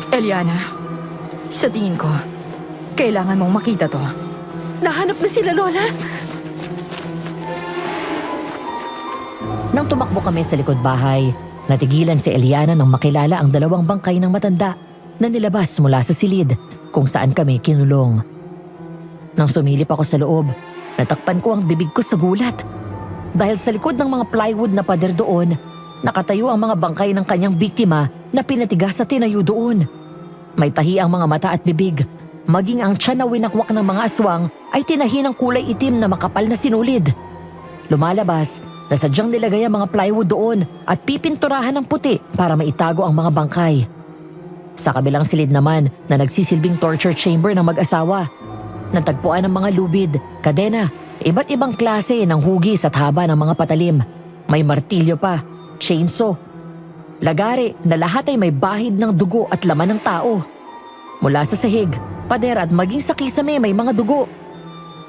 Eliana, sa tingin ko, kailangan mong makita to. Nahanap na sila, Lola. Nang tumakbo kami sa likod bahay, natigilan si Eliana nang makilala ang 2 bangkay ng matanda na nilabas mula sa silid kung saan kami kinulong. Nang sumilip ako sa loob, natakpan ko ang bibig ko sa gulat. Dahil sa likod ng mga plywood na pader doon, nakatayo ang mga bangkay ng kanyang biktima na pinatigas sa tinayo doon. May tahi ang mga mata at bibig, maging ang tiyan na winakwak ng mga aswang ay tinahi ng kulay itim na makapal na sinulid. Lumalabas na sadyang nilagay ang mga plywood doon at pipinturahan ng puti para maitago ang mga bangkay. Sa kabilang silid naman na nagsisilbing torture chamber ng mag-asawa, natagpuan ang mga lubid, kadena, iba't ibang klase ng hugis at haba ng mga patalim. May martilyo pa, chainsaw, lagari na lahat ay may bahid ng dugo at laman ng tao. Mula sa sahig, pader at maging sa kisame may mga dugo.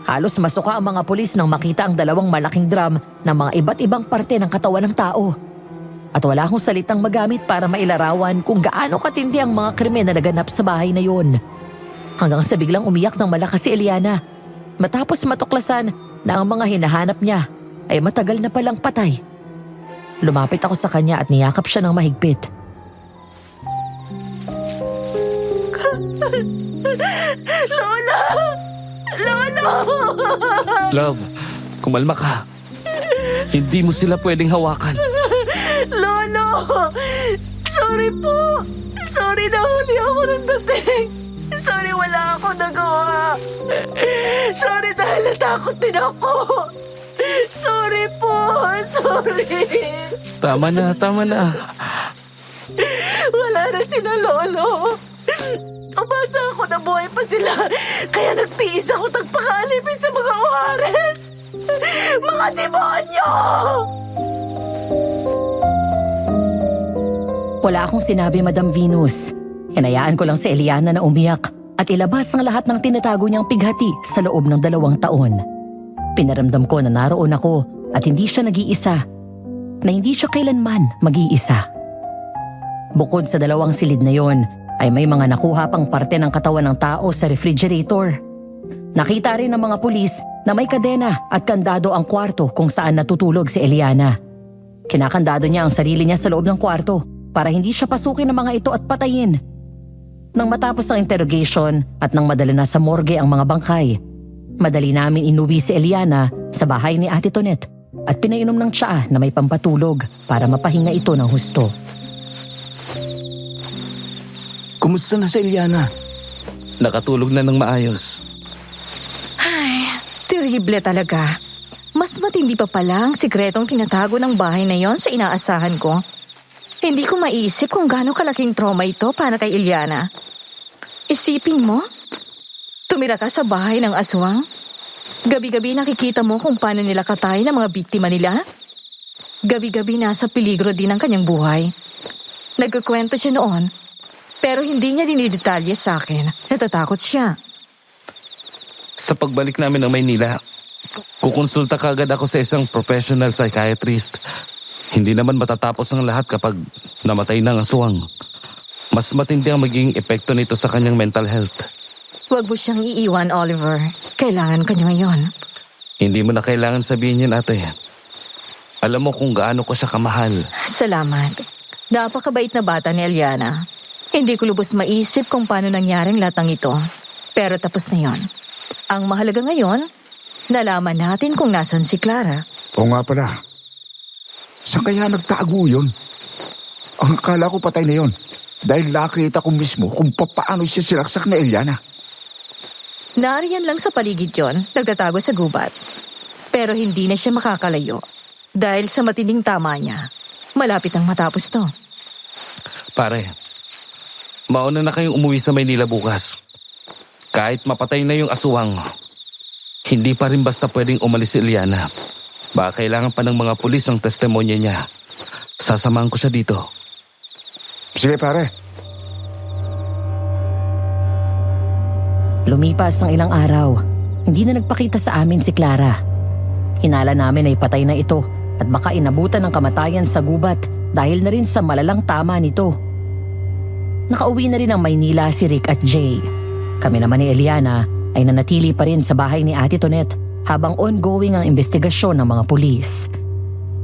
Halos masuka ang mga pulis nang makita ang dalawang malaking drum ng mga iba't ibang parte ng katawan ng tao. At wala akong salitang magamit para mailarawan kung gaano katindi ang mga krimen na naganap sa bahay na yun. Hanggang sa biglang umiyak ng malakas si Eliana matapos matuklasan na ang mga hinahanap niya ay matagal na palang patay. Lumapit ako sa kanya at niyakap siya ng mahigpit. Lola! Lolo! Love, kumalma ka. Hindi mo sila pwedeng hawakan. Lolo! Sorry po! Sorry na huli ako ng dating! Sorry wala ako nagawa! Sorry dahil natakot din ako! Sorry po! Sorry! Tama na, tama na. Wala na sila, Lolo! Umasa ako na buhay pa sila, kaya nagtiis ako tagpakalipin sa mga Juarez! Mga demonyo! Wala akong sinabi, Madam Venus. Hinayaan ko lang si Eliana na umiyak at ilabas ang lahat ng tinatago niyang pighati sa loob ng 2 taon. Pinaramdam ko na naroon ako at hindi siya nag-iisa, na hindi siya kailanman mag-iisa. Bukod sa 2 silid na yon, ay may mga nakuha pang parte ng katawan ng tao sa refrigerator. Nakita rin ng mga pulis na may kadena at kandado ang kwarto kung saan natutulog si Eliana. Kinakandado niya ang sarili niya sa loob ng kwarto para hindi siya pasukin ng mga ito at patayin. Nang matapos ang interrogation at nang madala na sa morgue ang mga bangkay, madali namin inuwi si Eliana sa bahay ni Ate Tonet at pinainom ng tsaa na may pampatulog para mapahinga ito ng husto. Kumusta na si Eliana? Nakatulog na ng maayos. Ay, terrible talaga. Mas matindi pa pala ang sikretong tinatago ng bahay na yon sa inaasahan ko. Hindi ko maiisip kung gaano kalaking trauma ito para kay Eliana. Isipin mo, tumira ka sa bahay ng aswang. Gabi-gabi nakikita mo kung paano nila katay ng mga biktima nila. Gabi-gabi nasa peligro din ang kanyang buhay. Nagkukwento siya noon, pero hindi niya dinidetalye sa akin. Natatakot siya. Sa pagbalik namin ng Maynila, kukonsulta kagad ako sa isang professional psychiatrist. Hindi naman matatapos ang lahat kapag namatay ng aswang. Mas matindi ang magiging epekto nito sa kanyang mental health. Huwag mo siyang iiwan, Oliver. Kailangan ka niya ngayon. Hindi mo na kailangan sabihin yan, ate. Alam mo kung gaano ko siya kamahal. Salamat. Napakabait na bata ni Eliana. Hindi ko lubos maisip kung paano nangyaring lahat ng ito. Pero tapos na yon. Ang mahalaga ngayon, nalaman natin kung nasan si Clara. O nga pala. Saan kaya nagtago yun? Ang akala ko patay na yun. Dahil nakita ko mismo kung paano siya silaksak na Eliana. Nariyan lang sa paligid yon, nagtatago sa gubat. Pero hindi na siya makakalayo. Dahil sa matinding tama niya, malapit ang matapos to. Pare, mauna na kayong umuwi sa Maynila bukas. Kahit mapatay na yung aswang, hindi pa rin basta pwedeng umalis si Eliana. Baka kailangan pa ng mga pulis ang testimonya niya. Sasamahan ko siya dito. Sige pare. Lumipas ang ilang araw, hindi na nagpakita sa amin si Clara. Hinala namin ay patay na ito at baka inabutan ng kamatayan sa gubat dahil na rin sa malalang tama nito. Nakauwi na rin ng Maynila si Rick at Jay. Kami naman ni Eliana ay nanatili pa rin sa bahay ni Ate Tonet habang ongoing ang investigasyon ng mga pulis.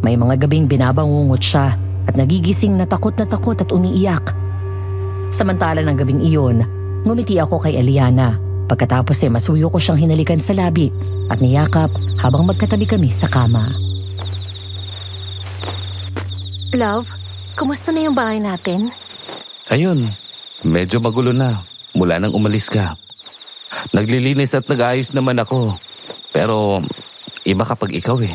May mga gabing binabangungot siya at nagigising na takot at umiiyak. Samantala ng gabing iyon, ngumiti ako kay Eliana. Pagkatapos ay masuyo ko siyang hinalikan sa labi at niyakap habang magkatabi kami sa kama. Love, kumusta na yung bahay natin? Ayun, medyo magulo na mula nang umalis ka. Naglilinis at nag-ayos naman ako. Pero iba kapag ikaw eh.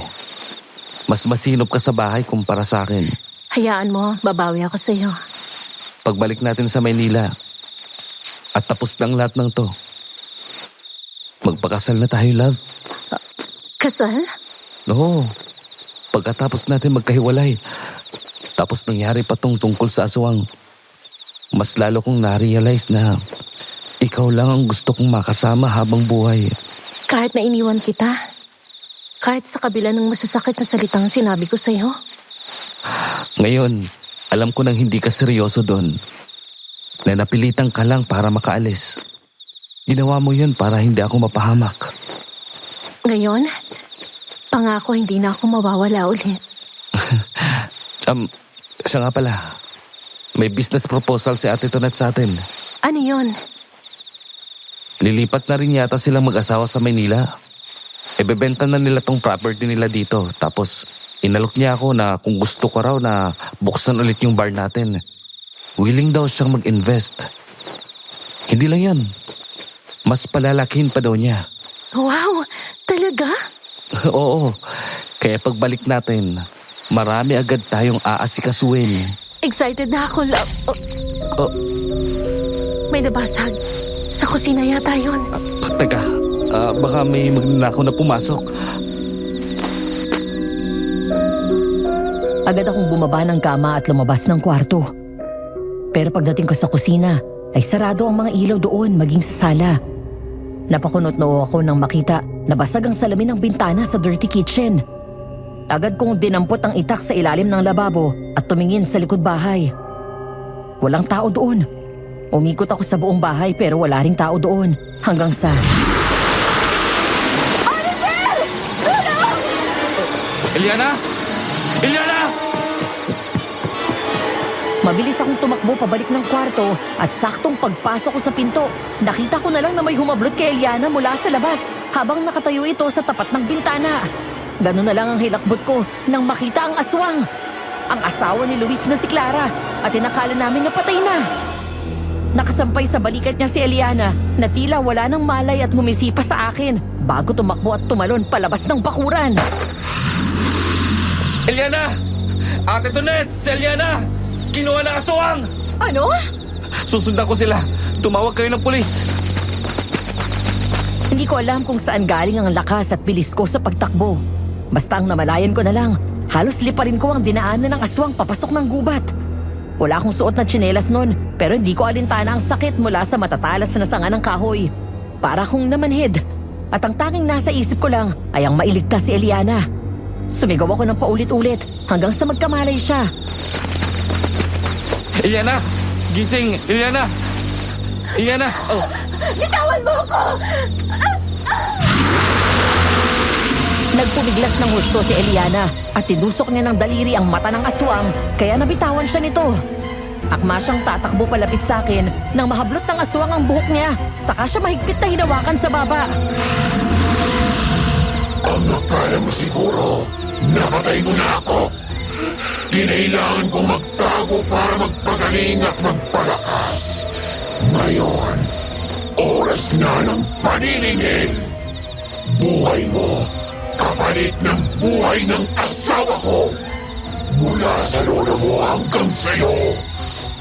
Mas masinop ka sa bahay kumpara sa akin. Hayaan mo, babawi ako sa iyo. Pagbalik natin sa Maynila at tapos ng lahat ng to, magpakasal na tayo, love. Kasal? Oo. Pagkatapos natin magkahiwalay, tapos nangyari pa tong tungkol sa aswang, mas lalo kong na-realize na ikaw lang ang gusto kong makasama habang buhay. Kahit na iniwan kita, kahit sa kabila ng masasakit na salitang sinabi ko sa'yo, Ngayon, alam ko nang hindi ka seryoso doon. Na napilitan ka lang para makaalis. Ginawa mo yun para hindi ako mapahamak. ngayon, pangako hindi na ako mawawala ulit. Siya nga pala. May business proposal si Ate Tonet sa atin. Ano yun? Lilipat na rin yata silang mag-asawa sa Maynila. Ebebenta na nila tong property nila dito. Tapos, inalok niya ako na kung gusto ko raw na buksan ulit yung bar natin. Willing daw siyang mag-invest. Hindi lang yan. Mas palalakihin pa daw niya. Wow, talaga? Oo. Kaya pagbalik natin, marami agad tayong aasikasuin. Excited na ako, love. Oh. May nabasag. Sa kusina yata yun. Teka, baka may magnanakaw na pumasok. Agad akong bumaba ng kama at lumabas ng kwarto. Pero pagdating ko sa kusina, ay sarado ang mga ilaw doon maging sa sala. Napakunot noo ako nang makita na basag ang salamin ng bintana sa dirty kitchen. Agad kong dinampot ang itak sa ilalim ng lababo at tumingin sa likod bahay. Walang tao doon. Umikot ako sa buong bahay pero wala ring tao doon hanggang sa... Eliana! Eliana! Mabilis akong tumakbo pabalik ng kwarto at saktong pagpasok ko sa pinto, nakita ko na lang na may humablot kay Eliana mula sa labas habang nakatayo ito sa tapat ng bintana. Ganun na lang ang hilakbot ko nang makita ang aswang. Ang asawa ni Luis na si Clara at inakala namin na patay na. Nakasampay sa balikat niya si Eliana na tila wala nang malay at ngumisipa sa akin bago tumakbo at tumalon palabas ng bakuran. Eliana! Ate Tonet! Si Eliana! Kinuha ng aswang! Ano? Susundan ko sila. Tumawag kayo ng pulis. Hindi ko alam kung saan galing ang lakas at bilis ko sa pagtakbo. Basta ang namalayan ko na lang, halos liparin ko ang dinaanan ng aswang papasok ng gubat. Wala akong suot na tsinelas nun, pero hindi ko alintana ang sakit mula sa matatalas na sanga ng kahoy. Para akong namanhid. At ang tanging nasa isip ko lang ay ang mailigtas si Eliana. Sumigaw ako ng paulit-ulit hanggang sa magkamalay siya. Eliana! Gising! Eliana! Eliana! Oh! Bitawan mo ako! Nagpumiglas ng husto si Eliana at tinusok niya ng daliri ang mata ng aswang kaya nabitawan siya nito. Akma siyang tatakbo palapit sa akin nang mahablot ng aswang ang buhok niya. Saka siya mahigpit na hinawakan sa baba. Ang nakaya mo siguro, napatay mo na ako. Kinailangan kong magtago para magpagaling at magpalakas. Ngayon, oras na ng paniningil. Buhay mo, kapalit ng buhay ng asawa ko. Mula sa lolo mo hanggang sa'yo.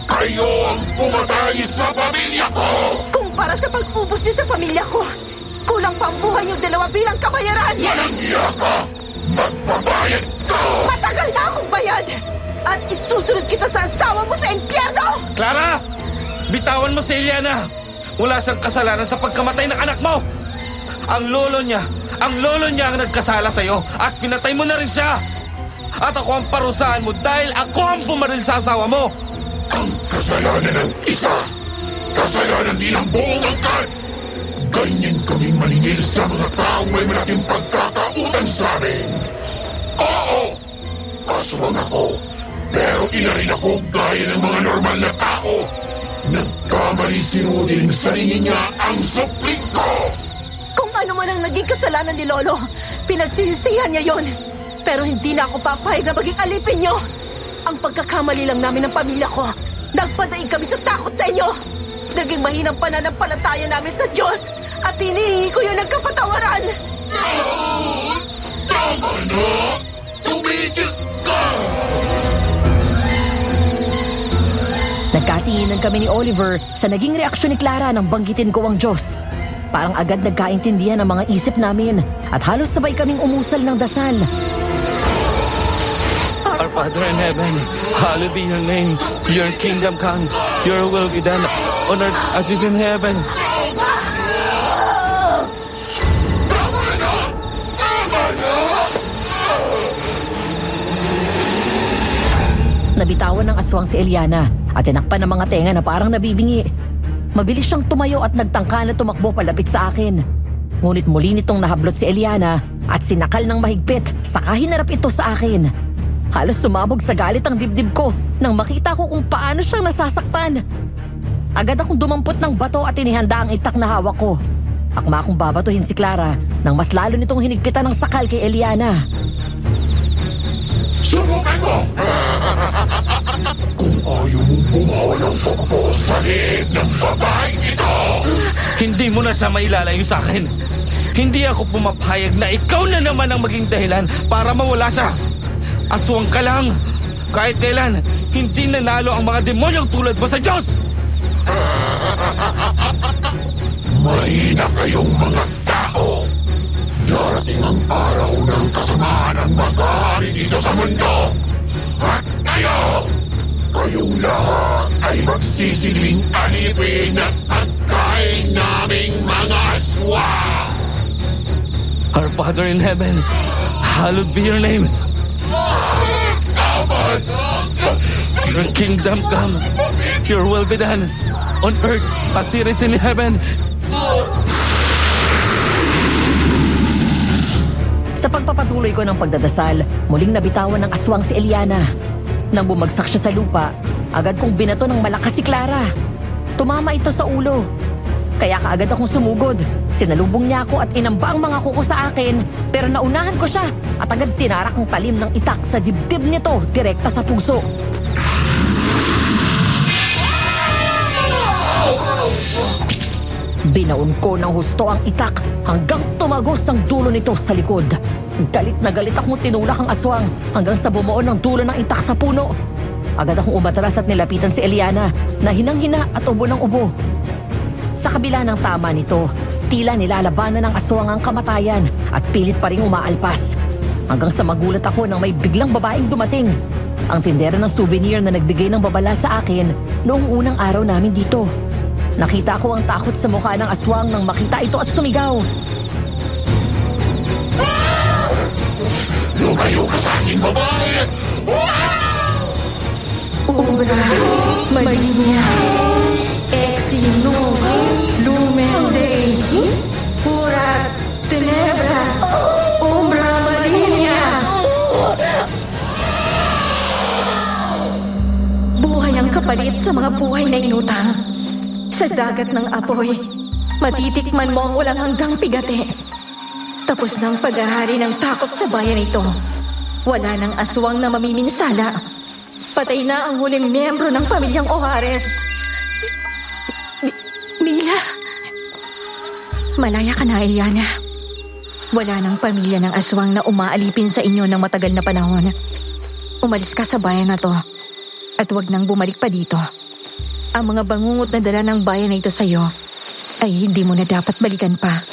Kayo ang pumatay sa pamilya ko! Kumpara sa pag-ubos niyo sa pamilya ko, kulang pa ang buhay niyo dalawa bilang kabayaran! Walang iya ka! Magbabayad ka! Matagal na akong bayad! At isusunod kita sa asawa mo sa impyerno! Clara! Bitawan mo si Eliana! Wala siyang kasalanan sa pagkamatay ng anak mo! Ang lolo niya ang nagkasala sa'yo at pinatay mo na rin siya! At ako ang parusahan mo dahil ako ang pumaril sa asawa mo! Ang kasalanan ng isa, kasalanan din ang buong angkan. Ganyan kaming maningil sa mga taong may malaking pagkakautang sa amin. Oo, paswang ako, pero ina rin ako gaya ng mga normal na tao. Nagkamali si Rudy rin sa lingin niya ang supling ko. Kung ano man ang naging kasalanan ni Lolo, pinagsisisihan niya yon. Pero hindi na ako papayag na maging alipin niyo. Ang pagkakamali lang namin ng pamilya ko. Nagpadaig kami sa takot sa inyo. Naging mahinang pananampalataya namin sa Diyos. At hinihingi ko yun ng kapatawaran. Tama na! Tumigil ka! Nagkatinginan kami ni Oliver sa naging reaksyon ni Clara nang banggitin ko ang Diyos. Parang agad nagkaintindihan ang mga isip namin at halos sabay kaming umusal ng dasal. Our Father in heaven, hallowed be your name. Your kingdom come, your will be done on earth as it is in heaven. Nabitawan ng aswang si Eliana at tinakpan ng mga tenga na parang nabibingi. Mabilis siyang tumayo at nagtangka na tumakbo palapit sa akin. Ngunit muli nitong nahablot si Eliana at sinakal ng mahigpit saka hinarap ito sa akin. Halos sumabog sa galit ang dibdib ko nang makita ko kung paano siyang nasasaktan. Agad akong dumampot ng bato at inihanda ang itak na hawak ko. Akma akong babatuhin si Clara nang mas lalo nitong hinigpitan ng sakal kay Eliana. Subukan mo! Kung ayaw mong gumawa ng pagpo sa liit ng babae ito! Hindi mo na siya mailalayo sa akin. Hindi ako pumapayag na ikaw na naman ang maging dahilan para mawala siya. Aswang ka lang. Kahit kailan, hindi nanalo ang mga demonyong tulad mo sa Diyos! Mahina kayong mga tao! Darating ang araw ng kasamaan ang mag-ahari dito sa mundo! At kayong lahat ay magsisiling alipin at pagkain naming mga aswang! Our Father in heaven, hallowed be your name. Tama na! Your kingdom come. Your will be done. On earth as it is in heaven. Sa pagpapatuloy ko ng pagdadasal, muling nabitawan ng aswang si Eliana. Nang bumagsak siya sa lupa, agad kong binato ng malakas si Clara. Tumama ito sa ulo. Kaya kaagad akong sumugod. Sinalubong niya ako at inamba ang mga kuko sa akin, pero naunahan ko siya at agad tinarak ang talim ng itak sa dibdib nito direkta sa puso. Binaon ko ng husto ang itak hanggang tumagos ang dulo nito sa likod. Galit na galit akong tinulak ang aswang hanggang sa bumuon ng dulo ng itak sa puno. Agad akong umatras at nilapitan si Eliana na hinang-hina at ubo ng ubo. Sa kabila ng tama nito, tila nilalabanan ng aswang ang kamatayan at pilit pa rin umaalpas. Hanggang sa magulat ako nang may biglang babaeng dumating. Ang tindera ng souvenir na nagbigay ng babala sa akin noong unang araw namin dito. Nakita ko ang takot sa mukha ng aswang nang makita ito at sumigaw. Lumayo ka sa akin, babae! Umbra, Maligna, Exino, Lumen Dei, Pura Tenebras, Umbra Maligna. Buhay ang kapalit sa mga buhay na inutang. Sa dagat ng apoy, matitikman mo ang walang hanggang pigate. Tapos ng paghahari ng takot sa bayan ito. Wala nang aswang na mamiminsala. Patay na ang huling miyembro ng pamilyang Ohares. Mila? Malaya ka na, Eliana. Wala nang pamilya ng aswang na umaalipin sa inyo ng matagal na panahon. Umalis ka sa bayan na to. At huwag nang bumalik pa dito. Ang mga bangungot na dala ng bayan na ito sa'yo ay hindi mo na dapat balikan pa.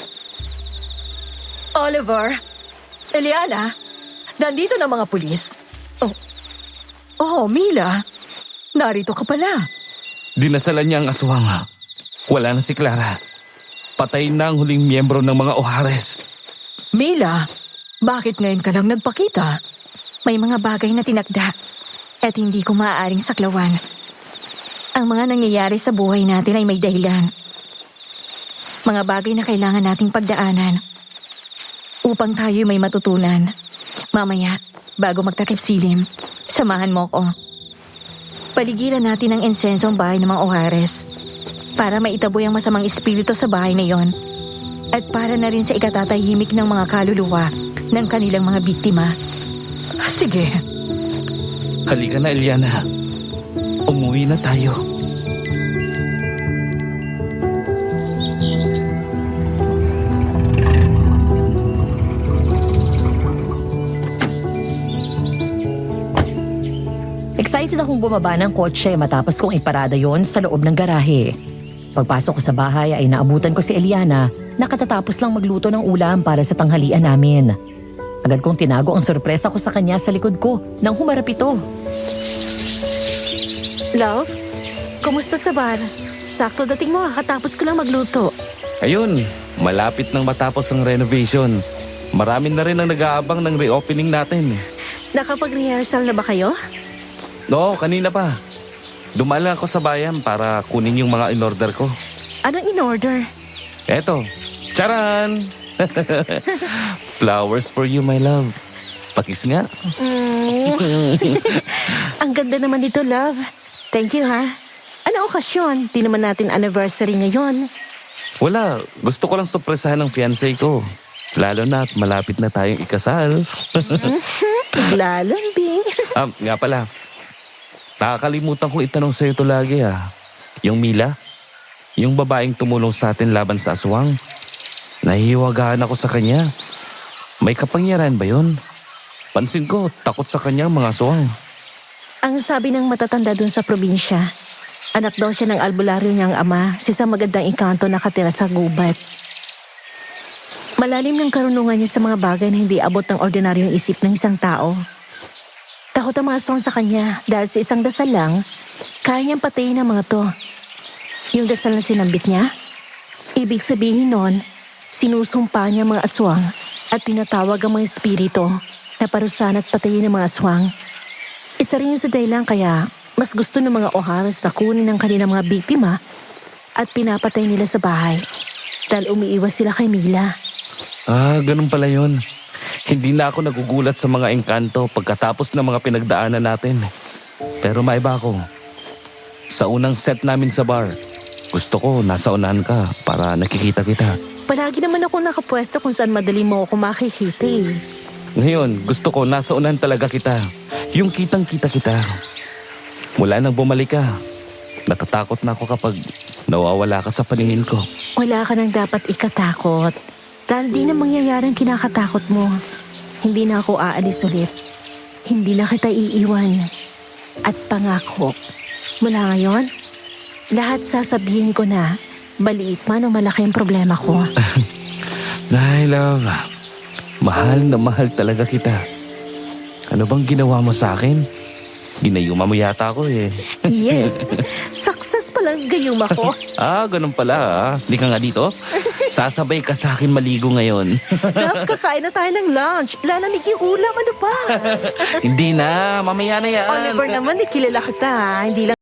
Oliver, Eliana, nandito na mga pulis. Oh, Mila, narito ka pala. Dinasalan niya ang aswang. Wala na si Clara. Patay na ang huling miyembro ng mga Ohares. Mila, bakit ngayon ka lang nagpakita? May mga bagay na tinakda at hindi ko maaaring saklawan. Ang mga nangyayari sa buhay natin ay may dahilan. Mga bagay na kailangan nating pagdaanan upang tayo may matutunan. Mamaya, bago magtakip silim, samahan mo ko. Paligiran natin ng insenso ang bahay ng mga Ohares para maitaboy ang masamang espiritu sa bahay na yon at para na rin sa ikatatahimik ng mga kaluluwa ng kanilang mga biktima. Sige. Halika na, Eliana. Umuwi na tayo. Excited akong bumaba ng kotse matapos kong iparada yon sa loob ng garahe. Pagpasok ko sa bahay ay naabutan ko si Eliana na katatapos lang magluto ng ulam para sa tanghalian namin. Agad kong tinago ang sorpresa ko sa kanya sa likod ko nang humarap ito. Love, kumusta sa bar? Sakto dating mo, kakatapos ko lang magluto. Ayun, malapit nang matapos ang renovation. Marami na rin ang nag-aabang ng reopening natin. Nakapag-rehearsal na ba kayo? Oo, kanina pa. Dumaan lang ako sa bayan para kunin yung mga in-order ko. Anong in-order? Eto, charan! Flowers for you, my love. Pakis nga. Ang ganda naman dito, love. Thank you, ha? Ano okasyon? Di naman natin anniversary ngayon. Wala, gusto ko lang sorpresahan ng fiancé ko. Lalo na at malapit na tayong ikasal. Lalambing. Nga pala. Nakakalimutan kong itanong sa'yo ito lagi Yung Mila, yung babaeng tumulong sa atin laban sa aswang. Nahihiwagaan ako sa kanya. May kapangyarihan ba yun? Pansin ko, takot sa kanya ang mga aswang. Ang sabi ng matatanda dun sa probinsya, anak daw siya ng albularyo niyang ama, si sa magandang engkanto nakatira sa gubat. Malalim ng karunungan niya sa mga bagay na hindi abot ng ordinaryong isip ng isang tao. Takot ang mga aswang sa kanya dahil sa isang dasal lang, kaya niyang patayin ang mga to. Yung dasal na sinambit niya, ibig sabihin nun, sinusumpa niya mga aswang at tinatawag ang mga espiritu na parusahan at patayin ng mga aswang. Isa rin yung sa dahilan kaya mas gusto ng mga O'Haras na kunin ang kanilang mga biktima at pinapatay nila sa bahay dahil umiiwas sila kay Mila. Ganun pala yun. Hindi na ako nagugulat sa mga engkanto pagkatapos ng mga pinagdaanan natin. Pero maiba ako. Sa unang set namin sa bar, gusto ko nasa unahan ka para nakikita kita. Palagi naman ako nakapwesto kung saan madali mo ako makikita eh. Ngayon, gusto ko nasa unahan talaga kita. Yung kitang-kita kita. Mula nang bumalik ka, natatakot na ako kapag nawawala ka sa paningin ko. Wala ka nang dapat ikatakot. Dahil di na mangyayaring kinakatakot mo. Hindi na ako aalis ulit. Hindi na kita iiwan. At pangako, mula ngayon, lahat sasabihin ko na, maliit man o malaki ang problema ko. Ay, love. Mahal na mahal talaga kita. Ano bang ginawa mo sa akin? Ginayuma mo yata ako eh. Yes, success palang gayuma ko. Ganun pala Hindi ka nga dito? Sasabay ka sa akin maligo ngayon. Love, kakain na tayo ng lunch. Lalamig yung ulam, ano pa? Hindi na, mamaya na yan. Oliver naman, kilala kita ha. Hindi lang